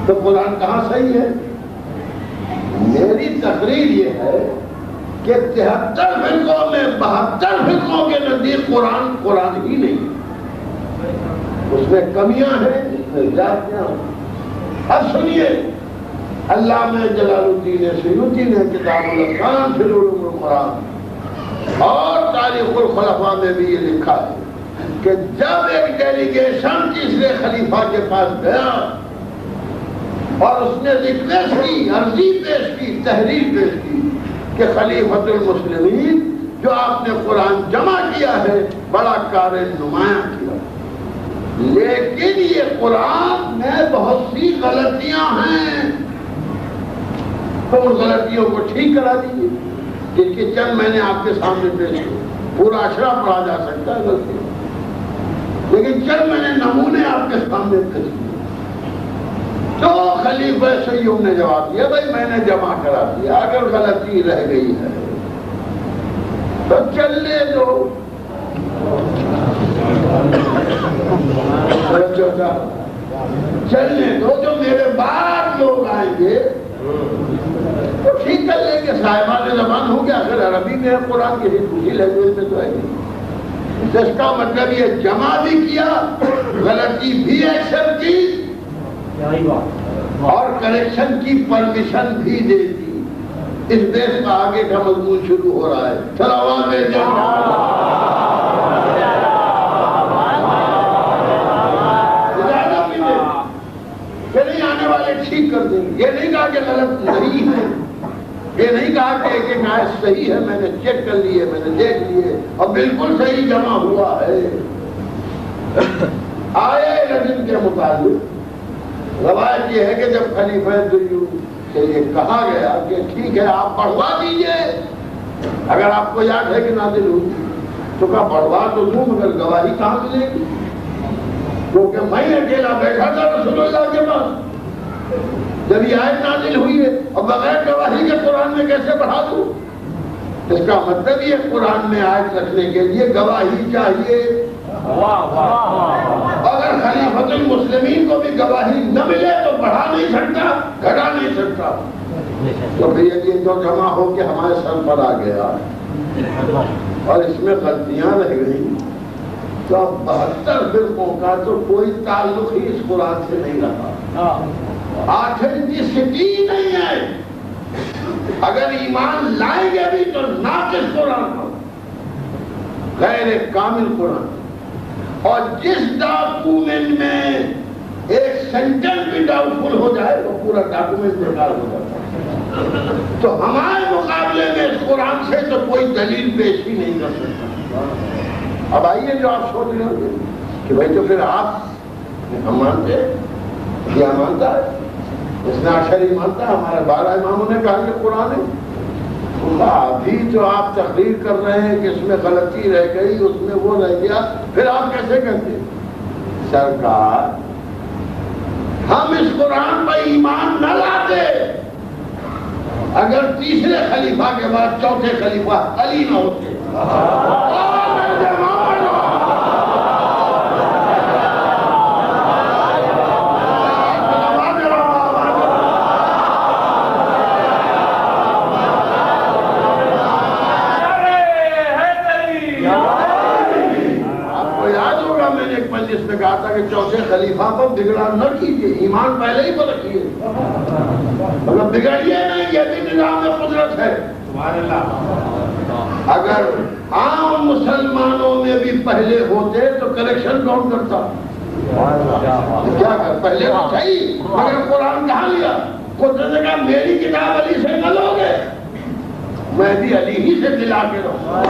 تو قرآن کہاں صحیح ہے؟ میری تقریر یہ ہے کہ 73 فرقوں میں 72 فرقوں کے نزدیک قرآن ہی نہیں ہے. اس میں کمیاں ہیں، اس میں زیادتیاں ہیں. اب سنیے، علامہ جلال الدین سیوطی نے کتاب الاتقان فی علوم القرآن اور تاریخ الخلفاء میں بھی یہ لکھا ہے کہ جب ایک ڈیلیگیشن تیسرے خلیفہ کے پاس گیا اور اس نے ریکویسٹ کی، عرضی پیش کی، تحریر پیش کی کہ خلیفۃ المسلمین جو آپ نے قرآن جمع کیا ہے بڑا کار نمایاں کیا، لیکن یہ قرآن میں بہت سی غلطیاں ہیں، تو ان غلطیوں کو ٹھیک کرا دیجیے. جن کی چند میں نے آپ کے سامنے پیش کی، پورا اشرا پڑھا جا سکتا ہے غلطی، لیکن چند میں نے نمونے آپ کے سامنے پیش کیے. تو خلیفہ سیوم نے جواب دیا، بھائی میں نے جمع کرا دیا، اگر غلطی رہ گئی ہے تو چلنے دو. چلنے دو، جو میرے بعد لوگ آئیں گے تو ٹھیک کر لیں گے. صاحبان زبان ہو گیا، اگر عربی میں ہے قرآن کی دوسری لینگویج میں تو ہے نہیں. جس کا مطلب یہ جمع بھی کیا، غلطی بھی ایکسپٹ کی اور کریکشن کی پرمیشن بھی دے دی. اس دیش کا آگے کا مضمون شروع ہو رہا ہے. سلام اجازت بھی دے کہ نہیں، آنے والے ٹھیک کر دیں گے. یہ نہیں کہا کہ غلط نہیں ہے، یہ نہیں کہا کہ ایک آیت صحیح ہے، میں نے چیک کر لیے، میں نے دیکھ لیے اور بالکل صحیح جمع ہوا ہے. آئے رجل کے مطابق روایت یہ ہے کہ جب خلیفہ دریو سے یہ کہا گیا کہ ٹھیک ہے آپ پڑھوا دیجئے، اگر آپ کو یاد ہے کہ نازل ہوئی تو کہا پڑھوا تو دوں مگر گواہی کہاں ملے گی، کیونکہ میں اکیلا بیٹھا تھا رسول اللہ کے پاس جب یہ آیت نازل ہوئی ہے، اور بغیر گواہی کے قرآن میں کیسے پڑھا دوں؟ اس کا مطلب یہ قرآن میں آیت رکھنے کے لیے گواہی چاہیے. اگر خلیفۃ المسلمین کو بھی گواہی نہ ملے تو بڑھا نہیں سکتا، گھٹا نہیں سکتا. تو پھر یہ جو جمع ہو کے ہمارے سر پر آ گیا اور اس میں غلطیاں رہ گئی، تو اب 72 فرقوں کا تو کوئی تعلق ہی اس قرآن سے نہیں رہا. آتھینٹسٹی نہیں ہے. اگر ایمان لائیں گے بھی تو ناقص قرآن ہو، غیر کامل قرآن. اور جس ڈاکومنٹ میں ایک سینٹنس بھی ڈاؤٹ فل ہو جائے تو پورا ڈاکومنٹ بیکار ہو جاتا ہے. تو ہمارے مقابلے میں اس قرآن سے تو کوئی دلیل پیش ہی نہیں کر سکتا. اب آئیے جو آپ سوچ رہے ہوں گے کہ بھائی تو پھر آپ ہم مانتے ہیں، یہ مانتا ہے، اس نے عشری مانتا ہے، ہمارے 12 اماموں نے کہا کہ قرآن ہے. ابھی تو آپ تقریر کر رہے ہیں کہ اس میں غلطی رہ گئی، اس میں وہ رہ گیا، پھر آپ کیسے کہتے ہیں؟ سرکار ہم اس قرآن پر ایمان نہ لاتے اگر تیسرے خلیفہ کے بعد چوتھے خلیفہ علی نہ ہوتے. اس میں کہا تھا کہ چوتھے خلیفہ کو بگڑا نہ کیجیے، ایمان پہلے ہی کو رکھیے، مطلب بگڑیے نہیں، یہ بھی نظام میں قدرت ہے. اگر عام مسلمانوں میں بھی پہلے ہوتے تو کریکشن کون کرتا؟ کیا کر پہلے تو صحیح، مگر قرآن کہاں لیا؟ قدرت نے کہا میری کتاب علی سے نہ لوگے، میں بھی علی ہی سے دلا کے رہوں.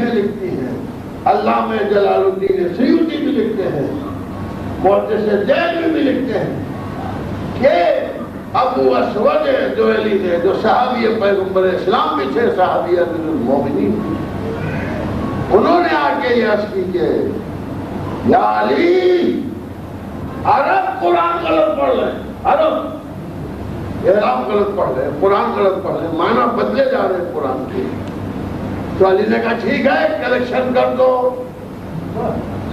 لکھتی ہیں، علامہ جلال الدین سیوطی بھی لکھتے ہیں، محدث زید بھی لکھتے ہیں کہ ابو اسود دوئلی نے، جو صحابی پیغمبر اسلام بھی تھے، صحابی امیر المومنین، انہوں نے آ کے یہ عرض کی کہ یا علی، عرب قرآن غلط پڑھ رہے ہیں، عرب اعراب غلط پڑھ رہے ہیں، قرآن غلط پڑھ رہے ہیں، معنی بدلے جا رہے ہیں قرآن کے۔ تو علی نے کہا ٹھیک ہے، کریکشن کر دو،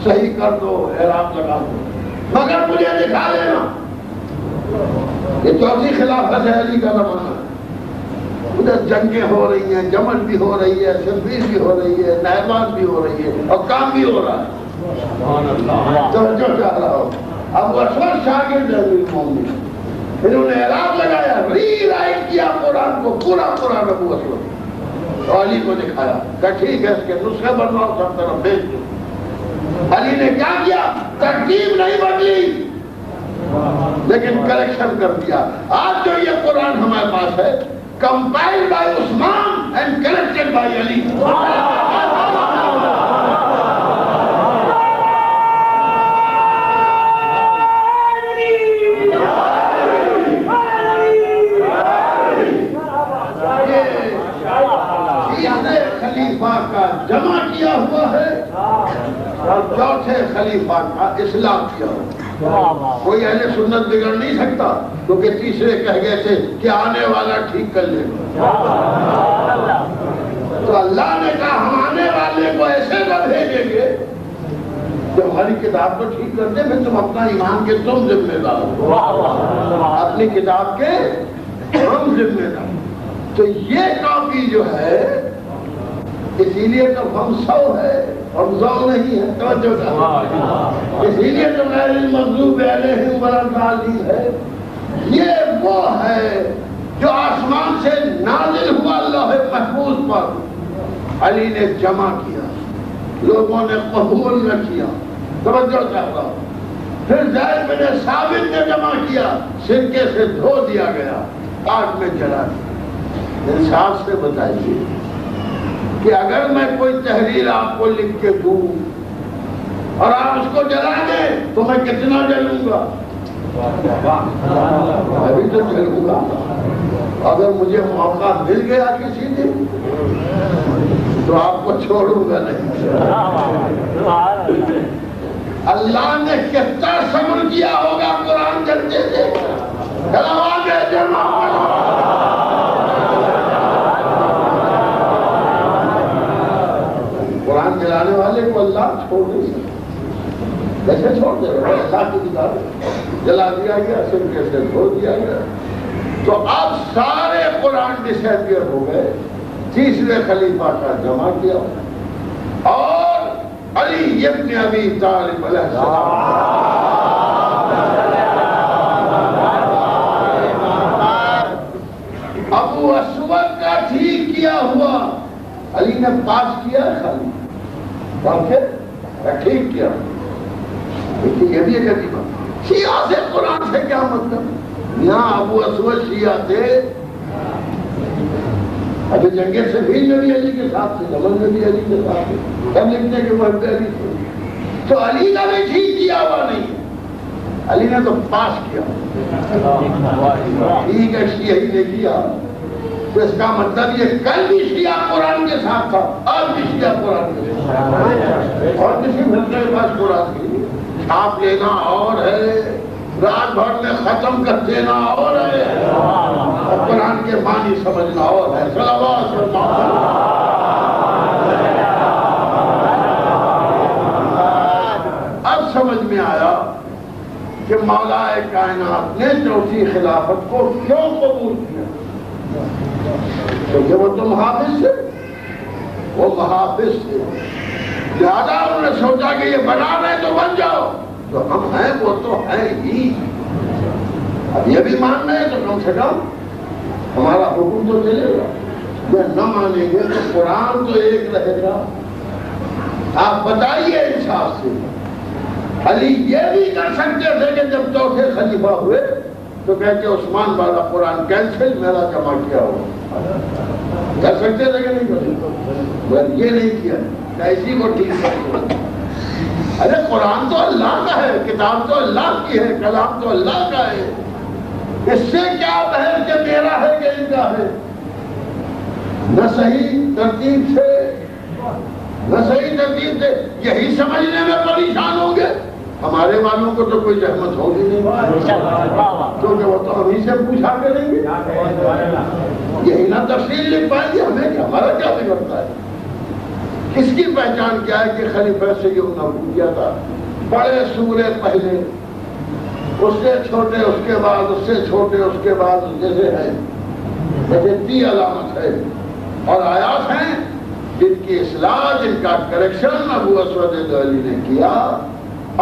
صحیح کر دو، اعراب لگا دو، مگر مجھے دکھا دینا۔ یہ چوتھی خلافت ہے علی کا زمانہ، ادھر جنگیں ہو رہی ہیں، جمل بھی ہو رہی ہے، شبیر بھی ہو رہی ہے، نہروان بھی ہو رہی ہے، اور کام بھی ہو رہا ہے۔ توجہ چاہ رہا ہو، اب اسود شاگرد امیر المومنین، انہوں نے اعراب لگایا، ری رائٹ کیا قرآن کو، پورا قرآن ابو اسود، تو علی کو دکھایا، کہا ٹھیک ہے، اس کے نسخے بنواؤ، سب طرف بھیج دو۔ علی نے کیا کیا؟ ترتیب نہیں بدلی لیکن کریکشن کر دیا۔ آج جو یہ قرآن ہمارے پاس ہے، compiled by Usman and corrected by Ali۔ خلیفہ کا جمع کیا ہوا ہے اور چوتھے خلیفہ کا اصلاح کیا ہوا۔ کوئی اہل سنت بگڑ نہیں سکتا کیونکہ تیسرے کہہ گئے تھے کہ آنے والا ٹھیک کر لے گا، تو اللہ نے کہا ہم آنے والے کو ایسے نہ بھیجیں گے جو ہماری کتاب کو ٹھیک کر دے، پھر تم اپنا ایمان کے تم ذمہ دار ہو، اپنی کتاب کے ہم ذمہ دار۔ تو یہ کاپی جو ہے، اسی لیے تو ہم 100 ہے، ہم 100 نہیں ہے، توجہ کریں، اسی لیے تو غیر المغضوب علیہم ولا الضالین ہے۔ یہ وہ ہے جو آسمان سے نازل ہوا لوح محفوظ پر، علی نے جمع کیا، لوگوں نے قبول نہ کیا، توجہ چاہتا ہوں۔ پھر زید بن ثابت نے جمع کیا، سرکے سے دھو دیا گیا، آگ میں جلا دیا۔ انصاف سے بتائیے کہ اگر میں کوئی تحریر آپ کو لکھ کے دوں اور آپ اس کو جلا دیں تو میں کتنا جلوں گا؟ ابھی تو جلوں گا۔ اگر مجھے موقع مل گیا کسی دن تو آپ کو چھوڑوں گا نہیں۔ اللہ نے کتنا صبر کیا ہوگا قرآن جلتے تھے، قرآن جلانے والے کو اللہ چھوڑ نہیں سکتا، کیسے چھوڑ دے رہے؟ اللہ کی کتاب جلا دیا گیا، سرکے سے دھو دیا گیا۔ تو اب سارے قرآن ڈسپیئر ہو گئے، تیسرے خلیفہ کا جمع کیا، اور علی ابن ابی طالب علیہ السلام ابو اسود کا ٹھیک کیا ہوا علی نے پاس کیا، خالی ٹھیک کیا۔ یہ بھی ایک عجیب بات، شیعہ سے قرآن سے کیا مطلب؟ یہاں ابو اسود شیعہ تھے، ابھی جنگیں سے بھی نبی علی کے ساتھ تھے، زمن نبی علی کے ساتھ تھے، سب لکھنے کے مرد علی تھے، تو علی کا بھی ٹھیک کیا ہوا نہیں، علی نے تو پاس کیا۔ ٹھیک ہے، شیعہ ہی نے کیا، تو اس کا مطلب یہ کل بھی شیعہ قرآن کے ساتھ تھا، آج بھی شیعہ قرآن کے ساتھ، اور کسی ملک کے پاس قرآن کی چھاپ لینا اور ہے، رات بھر میں ختم کر دینا اور ہے، اور قرآن کے معنی سمجھنا اور ہے۔ صلوات اب سمجھ میں آیا کہ مولا کائنات نے چوتھی خلافت کو کیوں قبول کیا، کیونکہ وہ تو محافظ تھے، وہ محافظ تھے، لہذا انہوں نے سوچا کہ یہ بنا رہے تو بن جاؤ، جو ہم ہیں وہ تو ہیں ہی، اب یہ بھی مان رہے تو کم سے کم ہمارا حکم تو چلے گا، یہ نہ مانیں گے تو قرآن تو ایک رہے گا۔ آپ بتائیے انصاف سے، علی یہ بھی کر سکتے تھے کہ جب چوتھے خلیفہ ہوئے تو کہتے عثمان والا قرآن کینسل، میرا جمع کیا ہو، کر سکتے تھے کہ نہیں کر سکتے؟ یہ نہیں کیا، ایسی کو ٹھیک کر۔ ارے قرآن تو اللہ کا ہے، کتاب تو اللہ کی ہے، کلام تو اللہ کا ہے، اس سے کیا بحث کہ میرا ہے کہ ان کا ہے؟ نہ صحیح ترتیب سے یہی سمجھنے میں پریشان ہوں گے. ہمارے والوں کو تو کوئی زحمت ہوگی نہیں، کیونکہ وہ تو ہم ہی سے پوچھا کریں گے. یہی نہ تفصیل لکھ پائیں گے، ہمیں ہمارا کیا بگڑتا ہے؟ کس کی پہچان کیا ہے کہ خلیفہ سے یہ نہ پوچھا تھا؟ بڑے سورے پہلے، اس سے چھوٹے، اس کے بعد اس سے چھوٹے، اس کے بعد جیسے ہے، جیسے 3 علامت ہے اور آیات ہیں جن کی اصلاح، جن کا کریکشن ابو اسود علی نے کیا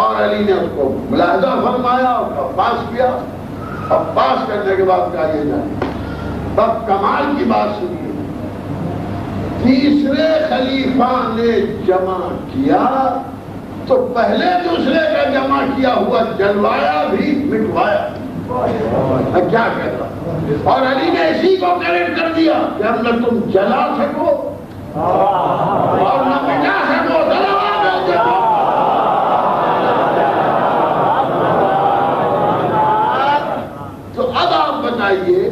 اور علی نے اس کو ملاحظہ فرمایا اور پاس کیا. اور پاس کرنے کے بعد کہا یہ جائے. تب کمال کی بات سنیے، تیسرے خلیفہ نے جمع کیا تو پہلے دوسرے کا جمع کیا ہوا جلوایا بھی مٹوایا. میں کیا کہتا ہوں؟ اور علی نے اسی کو کریکٹ کر دیا کہ اب نہ تم جلا سکو اور نہ مٹا سکو، جلوا دو. تو اب آپ بتائیے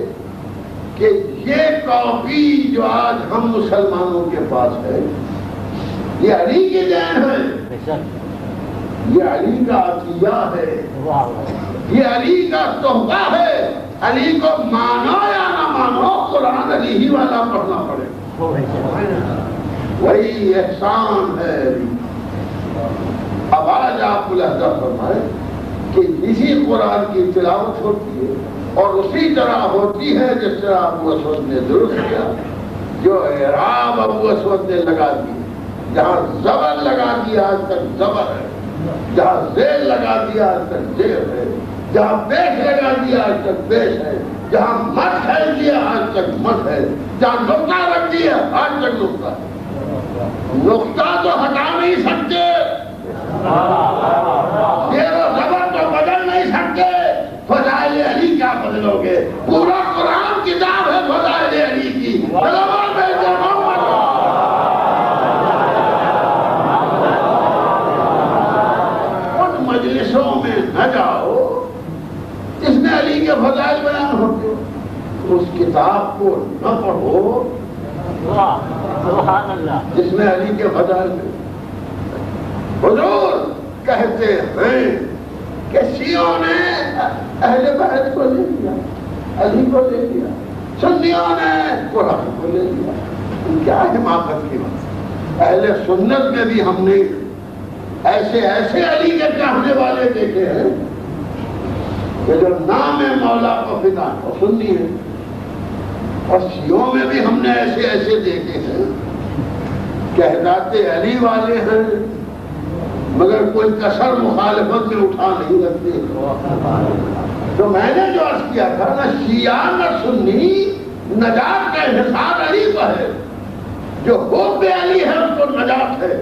کہ یہ کاپی جو آج ہم مسلمانوں کے پاس ہے، یہ علی کی دین ہے، یہ علی کا عطیہ ہے، یہ علی کا تحفہ ہے. علی کو مانو یا نہ مانو، قرآن علی ہی والا پڑھنا پڑے، وہی احسان ہے. اب آج آپ ملاحظہ فرمائیں کہ اسی قرآن کی تلاوت ہوتی ہے اور اسی طرح ہوتی ہے جس طرح ابو اسود نے درست کیا. جو اعراب ابو اسود نے لگا دی، جہاں زبر لگا دیا آج تک زبر ہے، جہاں زیر لگا دیا آج تک زیر ہے، جہاں پیش لگا دیا آج تک پیش ہے، جہاں مت کھیل دیا آج تک مت ہے، جہاں نقطہ رکھ دیا آج تک نقطہ ہے. نقطہ تو ہٹا نہیں سکتے، زیر و زبر تو بدل نہیں سکتے. فضائل علی کیا بدلو گے؟ پورا قرآن کتاب ہے فضائل علی کی. ان مجلسوں میں نہ جاؤ جس میں علی کے فضائل بیان ہوتے، اس کتاب کو نہ پڑھو جس میں علی کے فضائل میں. حضور کہتے ہیں کہ شیعوں نے اہل بیت کو لے لیا، علی کو لے لیا، سنیوں نے قرآن کو لے لیا. کیا حماقت کی بات! اہل سنت میں بھی ہم نے ایسے علی کے چاہنے والے دیکھے ہیں کہ جو نام مولا کو فدا کو سنی ہے، اور شیعوں میں بھی ہم نے ایسے دیکھے ہیں کہ حضرات علی والے ہیں مگر کوئی کسر مخالفت میں اٹھا نہیں رکھتے. تو میں نے جو عرض کیا تھا، نہ شیعہ نہ سنی، نجات کا انحصار علی کو ہے. جو حب علی ہے اس کو نجات ہے،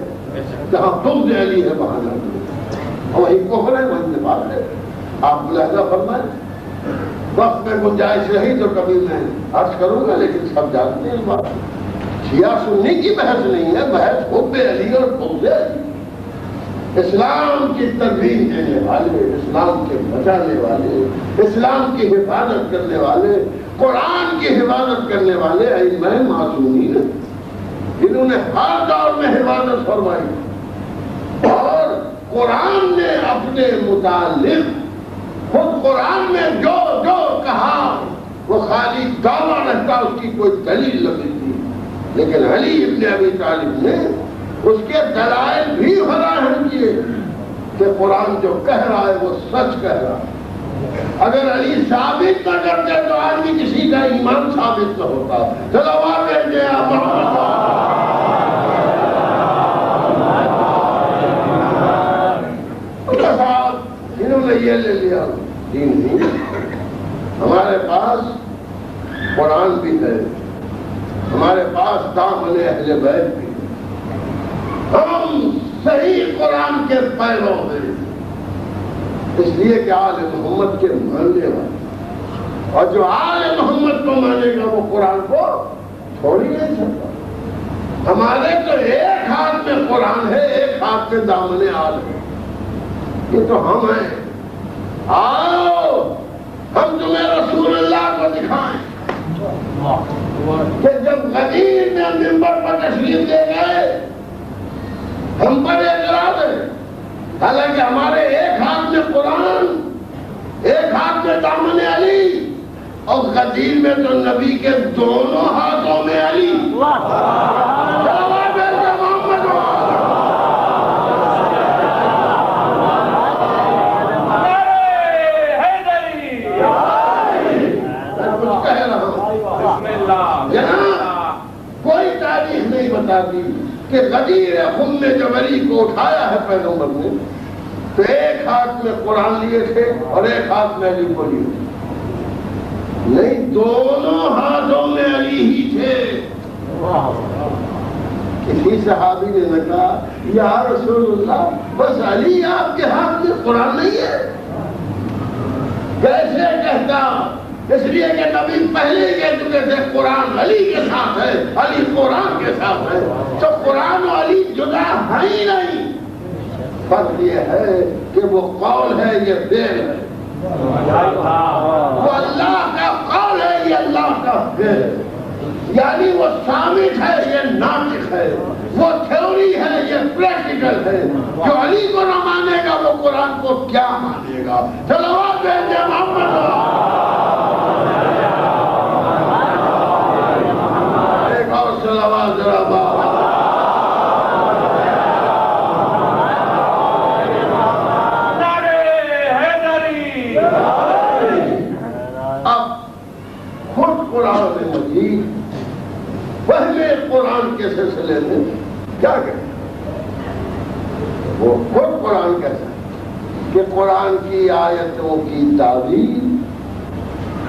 جہاں بغض علی ہے وہاں نجات ہے. وہی کفر ہے، وہی نفاق ہے. آپ ملاحظہ فرمائیں. وقت میں گنجائش رہی تو کبھی میں عرض کروں گا، لیکن سب جانتے ہیں بات. شیعہ سنی کی بحث نہیں ہے، بحث حب علی اور بغض علی. اسلام کی تدبیر دینے والے، اسلام کے بچانے والے، اسلام کی حفاظت کرنے والے، قرآن کی حفاظت کرنے والے ائمہ معصومین ہیں جنہوں نے ہر دور میں حفاظت فرمائی. اور قرآن نے اپنے متعلق خود قرآن میں جو کہا وہ خالی دعویٰ رہتا، اس کی کوئی دلیل نہ ملتی. لیکن علی ابن ابی طالب نے اس کے دلائل بھی فراہم کیے کہ قرآن جو کہہ رہا ہے وہ سچ کہہ رہا ہے. اگر علی ثابت نہ کرتے تو آج بھی کسی کا ایمان ثابت نہ ہوتا. صلوات کہتے ہیں آپ صاحب انہوں نے یہ لے لیا دین نہیں. ہمارے پاس قرآن بھی ہے، ہمارے پاس دامن اہل بیت بھی. ہم صحیح قرآن کے پیرو ہیں، اس لیے کہ آل محمد کے ماننے والے، اور جو آل محمد کو مانے گا وہ قرآن کو چھوڑ ہی نہیں سکتا. ہمارے تو ایک ہاتھ میں قرآن ہے، ایک ہاتھ میں دامن آل ہے. یہ تو ہم ہیں. آؤ ہم تمہیں رسول اللہ کو دکھائیں کہ جب غدیر نے منبر پر تشریف دے گئے ہم پر اعتراض ہے، حالانکہ ہمارے ایک ہاتھ میں قرآن، ایک ہاتھ میں دامن علی، اور غدیر میں تو نبی کے دونوں ہاتھوں میں علی۔ کوئی تاریخ نہیں بتاتی کہ غدیر خم نے جب علی کو اٹھایا ہے پیغمبر نے تو ایک ہاتھ میں قرآن لیے تھے اور ایک ہاتھ میں علی کو لیے تھے، نہیں دونوں ہاتھوں میں علی ہی تھے۔ کسی صحابی نے کہا یا رسول اللہ بس علی آپ کے ہاتھ میں قرآن نہیں ہے؟ کیسے کہتا؟ اس لیے کہ نبی پہلے کہہ چکے تھے قرآن علی کے ساتھ ہے، علی قرآن کے ساتھ ہے، تو قرآن و علی جدا ہے ہی نہیں۔ فرق یہ ہے کہ وہ قول ہے، یہ فعل ہے، وہ اللہ کا قول ہے، یہ اللہ کا فعل ہے، یعنی وہ ثابت ہے، یہ ناطق ہے، وہ تھیوری ہے، یہ پریکٹیکل ہے۔ جو علی کو نہ مانے گا وہ قرآن کو کیا مانے گا؟ صلوات بھیجے محمد، ایک اور صلوات ذرا بار۔ قرآن مجید پہلے قرآن کے سلسلے میں کیا کہتے ہیں؟ وہ خود قرآن کہتا ہے کہ قرآن کی آیتوں کی تعویل،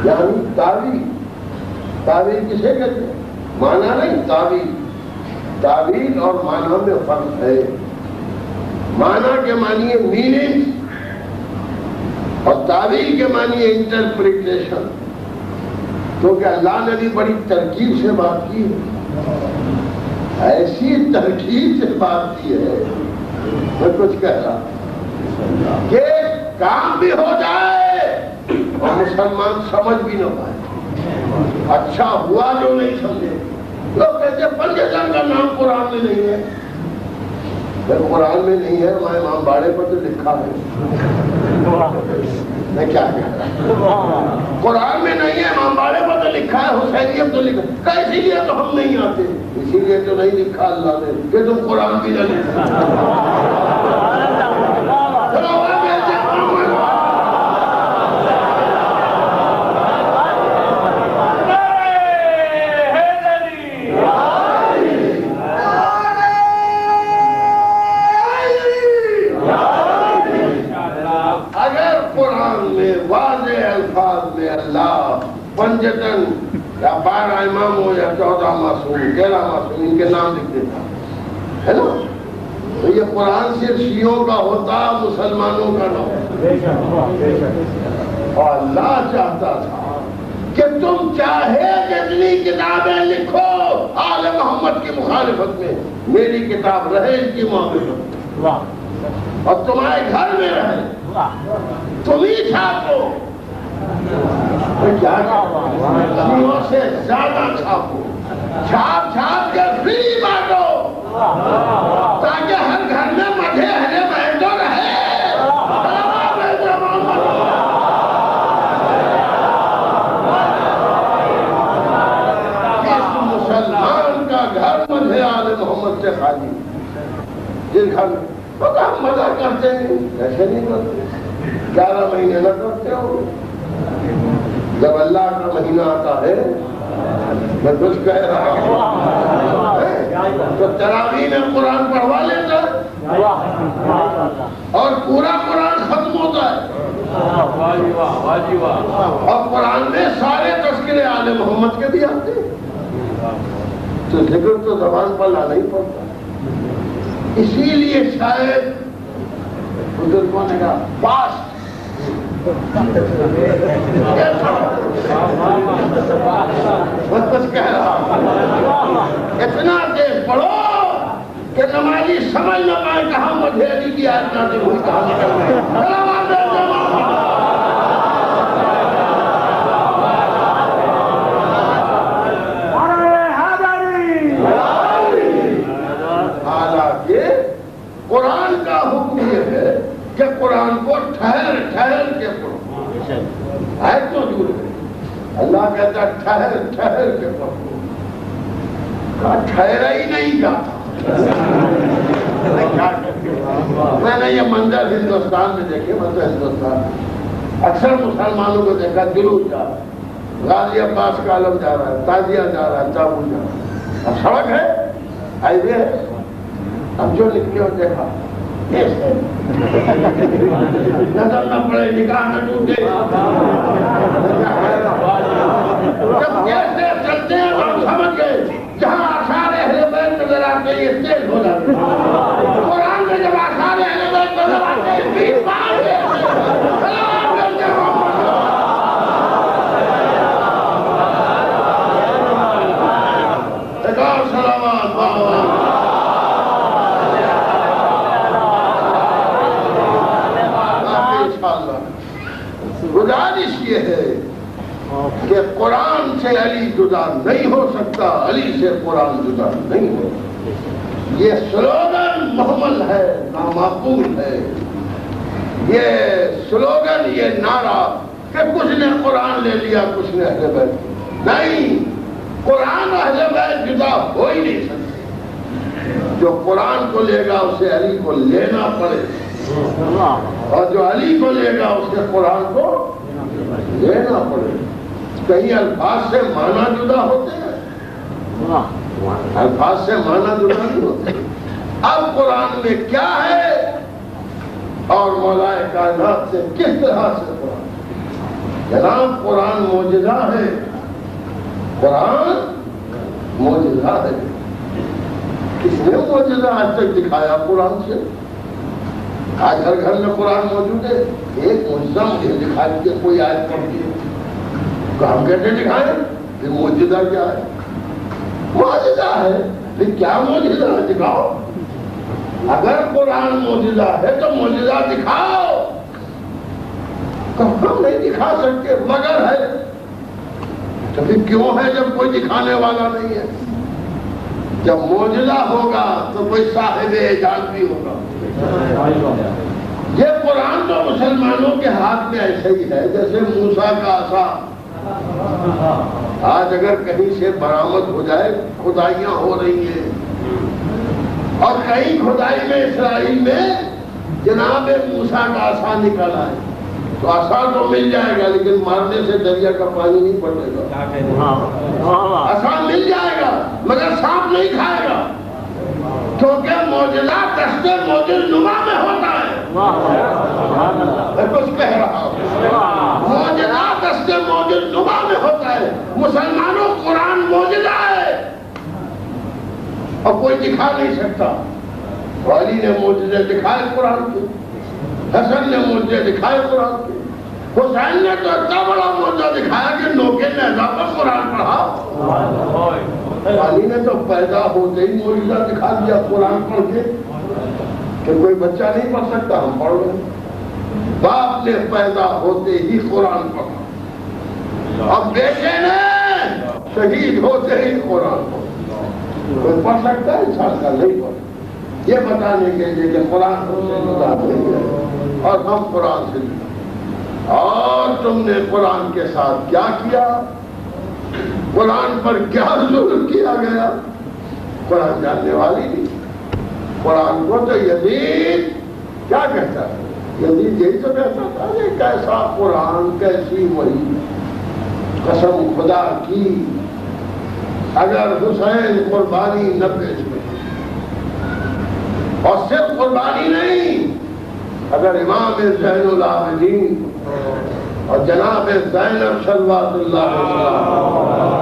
یعنی تعویل، تعویل کسے کہتے ہیں؟ معنی نہیں، تعویل، تعویل اور معنی میں فرق ہے۔ معنی کے معنی ہے میننگ اور تعویل کے معنی ہے انٹرپریٹیشن، کیونکہ اللہ نے بھی بڑی ترکیب سے بات کی ہے، ایسی ترکیب سے بات کی ہے، میں کچھ کہہ رہا کہ کام بھی ہو جائے اور مسلمان سمجھ بھی نہ پائے، اچھا ہوا جو نہیں سمجھے۔ لوگ کہتے ہیں پنجتن کا نام قرآن میں نہیں ہے، جب قرآن میں نہیں ہے وہاں امام باڑے پر تو لکھا ہے، میں کیا کہہ رہا، قرآن میں نہیں ہے، امام باڑے پر تو لکھا ہے، حسینیت تو لکھا ہے، اسی لیے تو ہم نہیں آتے، اسی لیے تو نہیں لکھا اللہ نے کہ تم قرآن بھی نہ لکھا۔ اللہ پنجتن یا 12 امام ہو یا 14 معصوم، 13 معصوم، ان کے نام لکھ دیتا ہے نا، تو یہ قرآن صرف شیعوں کا ہوتا، مسلمانوں کا نہ ہوتا۔ اور اللہ چاہتا تھا کہ تم چاہے جتنی کتابیں لکھو آل محمد کی مخالفت میں، میری کتاب رہے ان کی محبت اور تمہارے گھر میں رہے، تم ہی چھاپو، شیعوں سے زیادہ چھاپو، چھاپ چھاپ کے فری بانٹو تاکہ ہر گھر میں مدھے ہرے بیٹھو رہے۔ اس مسلمان کا گھر مدھے آل محمد سے خالی، جس گھر میں ہم مزہ کرتے ہیں ایسے نہیں کرتے، 11 مہینے نہ کرتے ہو، جب اللہ کا مہینہ آتا ہے میں کچھ کہہ رہا ہوں تو تراویح میں قرآن پڑھوا لیتا اور پورا قرآن ختم ہوتا ہے، اور قرآن میں سارے تذکرے آل محمد کے بھی آتے ہیں، تو ذکر تو زبان پر لانا ہی پڑتا، اسی لیے شاید بزرگوں نے کہا پاسٹ کہہ رہا اتنا تیز پڑھو کہ نمازی سمجھ نہ پائے کہاں مجھے علی کی آیت نازل ہوئی، کہاں نکل گئی۔ اللہ کہتا ٹھہر ٹھہر کے پڑھو، کہا ٹھہرا ہی نہیں جاتا۔ میں نے یہ منظر ہندوستان میں دیکھے، مطلب ہندوستان اکثر مسلمانوں کو دیکھا، جلوس جا رہا ہے، غازی عباس کا علم جا رہا ہے، تازیہ جا رہا ہے، تابوت جا رہا ہے، اب سڑک ہے، ہائی وے ہے، اب جو نکلے اور دیکھا نظر نہ پڑے، نگاہ نہ ٹوٹے، جب کیسے چلتے ہیں ہم سمجھ گئے جہاں آثار اہل بیت نظر آتے ہیں یہ تیز ہو جاتے ہیں، قرآن میں جب آثار اہل بیت نظر آتے ہیں بیس بار سلام کرتے ہیں، ایک اور سلامات گزارش یہ ہے کہ قرآن سے علی جدا نہیں ہو سکتا، علی سے قرآن جدا نہیں ہو سکتا۔ یہ سلوگن محمل ہے، نامعقول ہے، یہ سلوگن، یہ نعرہ کہ کچھ نے قرآن لے لیا کچھ نے اہل بیت، نہیں، قرآن اہل بیت جدا ہو ہی نہیں سکتے۔ جو قرآن کو لے گا اسے علی کو لینا پڑے، اور جو علی کو لے گا اس کے قرآن کو لینا پڑے۔ کہیں الفاظ سے معنی جدا ہوتے ہیں، الفاظ سے معنی جدا نہیں ہوتے۔ اب قرآن میں کیا ہے اور مولا کائنات سے کس طرح سے قرآن، جناب قرآن معجزہ ہے، قرآن معجزہ ہے۔ کس نے معجزہ آج تک دکھایا قرآن سے؟ آج ہر گھر میں قرآن موجود ہے، ایک معجزہ مجھے دکھائی کہ کوئی آیت پڑھتی ہے، کہ ہم کہتے دکھائیں کہ معجزہ کیا ہے؟ معجزہ ہے، لیکن کیا معجزہ ہے دکھاؤ۔ اگر قرآن معجزہ ہے تو معجزہ دکھاؤ، کہ ہم نہیں دکھا سکتے مگر ہے، تو پھر کیوں ہے جب کوئی دکھانے والا نہیں ہے؟ جب معجزہ ہوگا تو کوئی صاحب اعجاز بھی ہوگا۔ یہ قرآن تو مسلمانوں کے ہاتھ میں ایسے ہی ہے جیسے موسیٰ کا عصا۔ آج اگر کہیں سے برآمد ہو جائے، کھدائیاں ہو رہی ہیں، اور کئی کھدائی میں اسرائیل میں جناب موسیٰ کا عصا نکل آئے، تو عصا تو مل جائے گا لیکن مارنے سے دریا کا پانی نہیں پڑے گا۔ عصا مل جائے گا مگر سانپ نہیں کھائے گا، کیونکہ معجزہ دست موجز نما میں ہوتا ہے۔ میں کچھ کہہ رہا ہوں، معجزہ دست موجز نما میں ہوتا ہے۔ مسلمانوں قرآن معجزہ ہے اور کوئی دکھا نہیں سکتا۔ علی نے معجزے دکھائے قرآن کے، حسن نے معجزے دکھائے قرآن کے، حسین نے تو اتنا بڑا معجزہ دکھایا کہ نوکے نیزہ پر قرآن پڑھا۔ علی نے تو پیدا ہوتے ہی معجزہ دکھا دیا قرآن پڑھ کے، کہ کوئی بچہ نہیں پڑھ سکتا، ہم پڑھ لیں۔ باپ نے پیدا ہوتے ہی قرآن پڑھا، اب بیٹے نے شہید ہوتے ہی قرآن پڑھا۔ کوئی پڑھ سکتا ہے؟ انسان کا نہیں پڑھ۔ یہ بتانے کے لیے کہ قرآن سے جدا نہیں ہے اور ہم قرآن سے جدا۔ اور تم نے قرآن کے ساتھ کیا کیا؟ قرآن پر کیا ظلم کیا گیا؟ قرآن جاننے والی نہیں۔ قرآن کو تو یزید کیا کہتا ہے؟ یزید یہی تو کہتا تھا کہ کیسا قرآن، کیسی وحی، قسم خدا کی اگر حسین قربانی نہ پیش کرے، اور صرف قربانی نہیں، اگر امام زین العابدین اور جناب زینب صلوات اللہ علیہ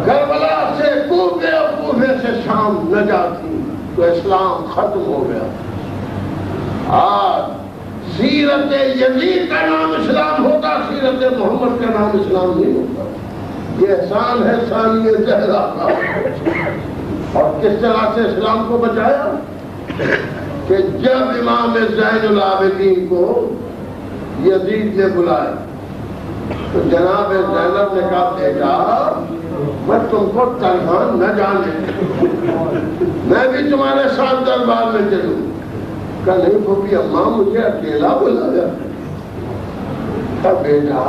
کربلا سے کوفے اور کوفے سے شام نہ جاتی تو اسلام ختم ہو گیا۔ آج سیرت یزید کا نام اسلام ہوتا، سیرت محمد کا نام اسلام نہیں ہوتا۔ یہ احسان ہے ثانی زہرا کا۔ اور کس طرح سے اسلام کو بچایا؟ کہ جب امام زین العابدین کو یزید نے بلایا تو جناب زینب نے کہا بیٹا میں تم کو تنہا نہ جانے، میں بھی تمہارے ساتھ دربار میں چلوں۔ کہا نہیں پھوپھی اماں مجھے اکیلا بلایا، کہا بیٹا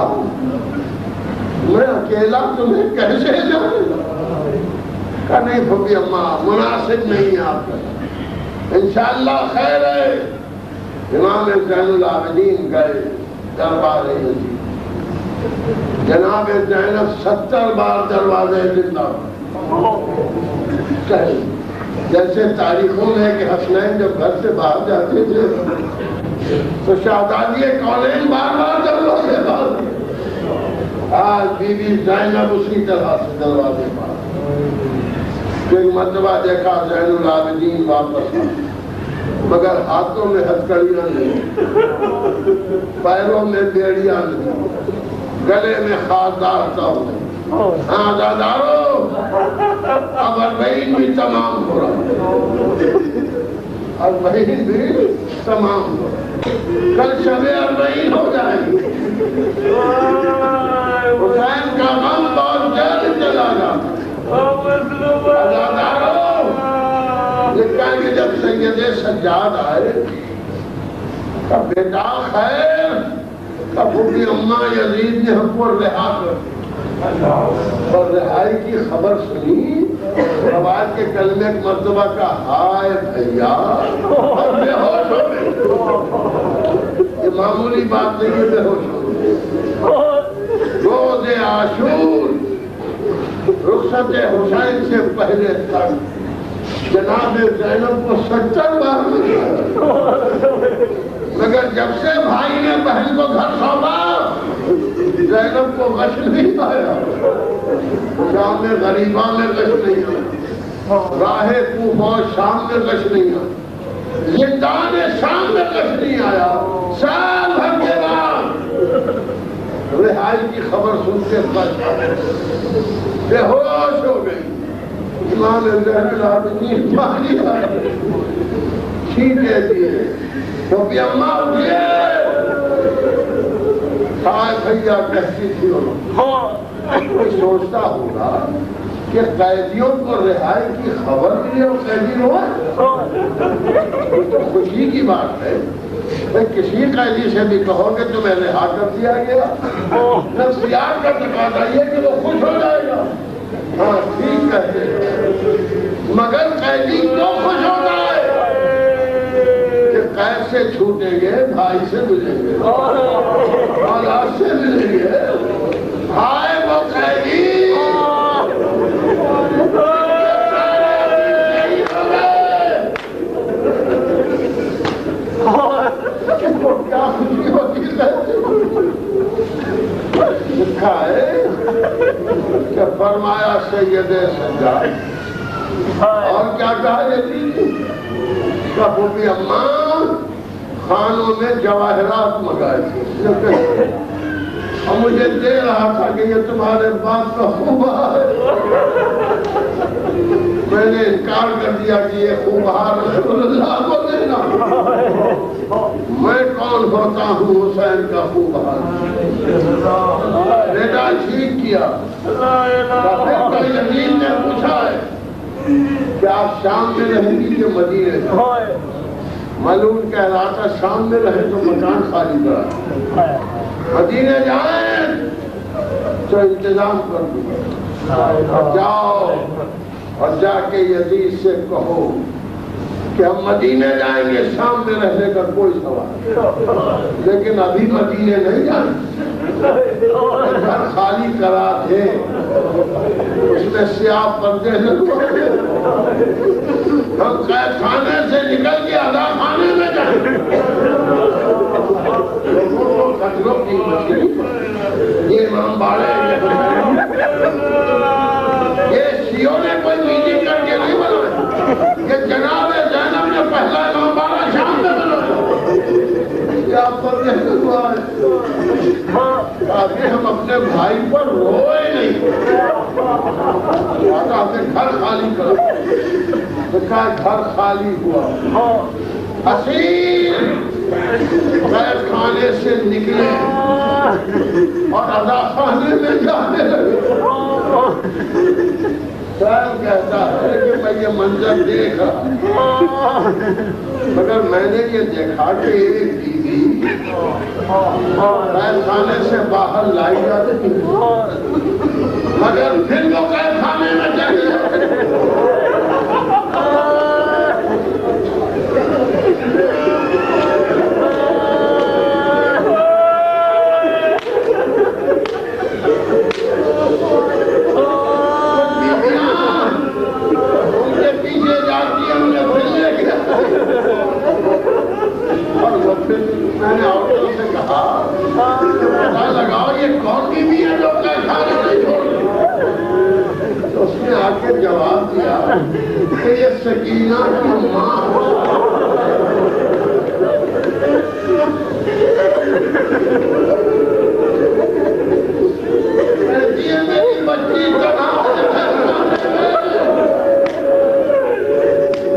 میں اکیلا تمہیں کیسے جانے گا؟ کہا نہیں پھوپھی اماں مناسب نہیں آپ کا، انشاءاللہ خیر ہے۔ امام زین العابدین گئے دربار یزید، جناب زینب 70 بار دروازے زندہ کہے، جیسے تاریخوں میں کہ حسنین جب گھر سے باہر جاتے تھے تو شہزادی کونین بار بار دروازے باہر، آج بی بی زینب اسی طرح سے دروازے باہر۔ ایک مرتبہ دیکھا زین العابدین واپس آ، مگر ہاتھوں میں ہتھکڑیاں نہیں، پیروں میں بیڑیاں نہیں، گلے میں خاصدار تاؤ نہیں۔ ہاں دادارو اب 40 بھی تمام ہو رہا، 40 بھی تمام ہو رہا، کل شب 40 ہو جائے گی۔ حسین کا غم بہت جلد چلا جاتا۔ دادارو لکھا ہے کہ جب سید سجاد آئے کہ بیٹا خیر، کہ پھوپھی اماں یزید نے ہم کو رہا کر، اور رہائی کی خبر سنی، روایت کے کلمے ایک مرتبہ کا ہائے بھیا، اور بے ہوش ہو گئے۔ یہ معمولی بات نہیں ہے، بے ہوش ہو گئے۔ روز عاشور رخصت حسین سے پہلے تک جناب زینب کو 70 بار مگر جب سے بھائی نے بہن کو گھر سونپا زینب کو غش نہیں آیا، شام میں غریبہ میں غش نہیں آیا، راہ کوفہ شام میں غش نہیں آیا، زندان شام میں غش نہیں آیا۔ سال بھر کے بعد رہائی کی خبر سن کے بے ہوش ہو گئی۔ امام زین العابدین پانی آئے، چھینٹے دیے، پھوپھی اماں اٹھئے، ہائے بھیا کہتی تھی کوئی سوچتا ہوگا کہ قیدیوں کو رہائی کی خبر ملی اور قیدی روئے، تو خوشی کی بات ہے۔ بھئی کسی قیدی سے بھی کہو کہ تمہیں رہا کر دیا گیا، نفسیات کا تقاضا یہ کہ وہ خوش ہو جائے گا، ہاں ٹھیک کہتے ہیں، مگر قیدی کیوں خوش ہوتا ہے کہ قید سے چھوٹیں گے، بھائی سے ملیں گے، اولاد سے ملیں گے، ہائے وہ قیدی کیا خوشی ہوتی ہے۔ لکھا ہے کہ فرمایا سید سجاد، اور کیا کہا یزید کہ پھوپھی اماں خانوں میں جواہرات منگائے تھے، اور مجھے دے رہا تھا کہ یہ تمہارے باپ کا خوبہار ہے، میں نے انکار کر دیا کہ یہ خوبہار رسول اللہ کو دینا، میں کون ہوتا ہوں حسین کا خوبہار؟ بیٹا ٹھیک کیا۔ پھر یزید نے پوچھا ہے کہ آپ شام میں رہیں گی کہ مدینے جائیں؟ معلوم کہہ رہا تھا شام میں رہیں تو مکان خالی کرا، مدینے جائیں تو انتظام کر دوں، جاؤ اور جا کے یزید سے کہو کہ ہم مدینے جائیں گے، شام میں رہنے کا کوئی سوال، لیکن ابھی مدینے نہیں جائیں، گھر خالی کرا دے، اس میں سیاہ پردے لگوائے، ہم قید خانے سے نکل کے ادا خانے میں جائیں۔ خطروں کی مچھلی یہ امام باڑے، یہ شیعوں نے کوئی میٹنگ کر کے نہیں بنایا کہ جناب زینب نے پہلا امام باڑہ شام میں بنایا، کیا پردے لگوائے تاکہ ہم اپنے بھائی پر روئے نہیں، گھر خالی کرو۔ دیکھا گھر خالی ہوا، اسیر قید خانے سے نکلے اور ادا خانے میں جانے لگے۔ سائل کہتا ہے کہ میں یہ منظر دیکھ رہا، مگر میں نے یہ دیکھا کہ ایک بیوی قید خانے سے باہر لائی جاتی مگر پھر وہ قید خانے میں چلی جاتی میں نے عورتوں سے کہا پتا لگاؤ یہ کون کی بھی ہے جو قید خانے نہیں چھوڑ تو اس نے آ کے جواب دیا کہ یہ سکینہ کی ماں میری بچی تنہا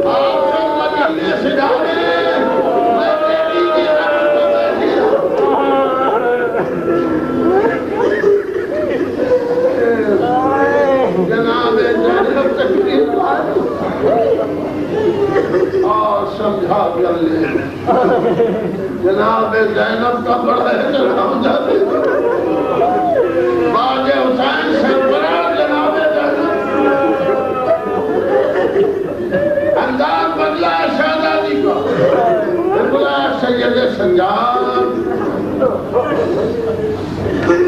آپ سب مدینے سے ڈالے سمجھا کر لے جناب زینب کا بڑا احترام جاتے باغ حسین سربراہ جناب زینب انداز بدلا شہزادی کا بدلا سید سنجار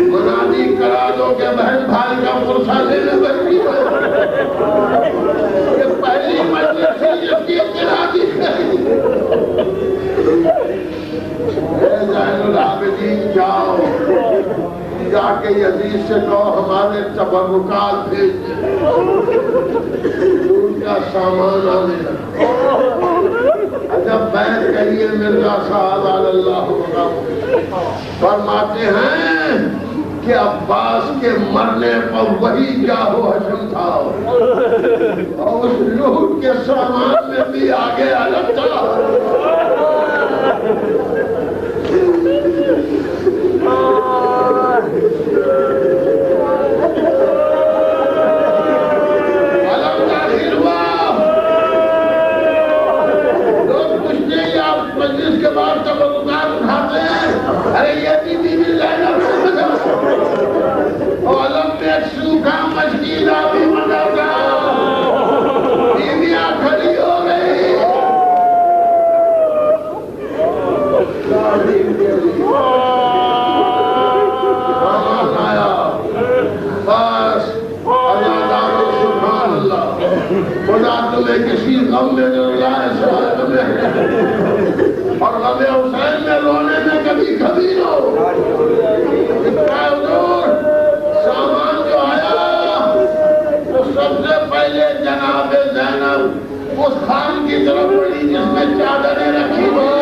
منادی کرا دو کہ بہن بھائی کا پرسہ لینے بیٹھی ہے یہ پہلی مجلس ہے جس کی اطلاع دی گئی زین العابدین جاؤ جا کے یزید سے کہو ہمارے تبرکات بھیج دودھ کا سامان آنے لگا جب بیعت کریے مرزا صاحب اللہ فرماتے ہیں کہ عباس کے مرنے پر وہی جاہو حشم تھا اور اس لوٹ کے سامان میں بھی آگے الگ تھا الگ داخل ہوا لوگ پوچھتے ہیں آپ مجلس کے بعد تب اذکار اٹھاتے ہیں ارے یہ بھی بیوی زینب عالم میں ایک سوکھا مشکیلہ بھی منا تھا بیویاں کھڑی ہو گئی سامان آیا بس اللہ دارو سبحان اللہ خدا تمہیں کسی غم میں جو لائے سوائے تمہیں اور غم حسین میں رونے میں کبھی کبھی ہو سامان جو آیا تو سب سے پہلے جناب زینب اس خان کی طرف بڑی جس میں چادریں رکھی ہوئی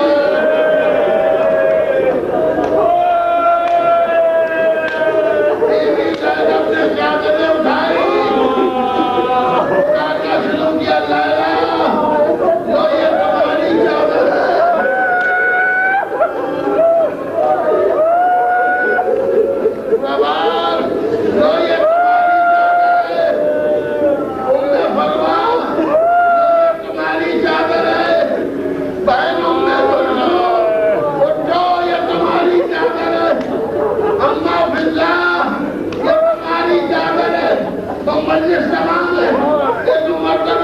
زینب نے چادریں اٹھائی کہا شروع کیا لایا جو یہ تمہاری چادر ہے مجلس تمام ہے ایک مرتبہ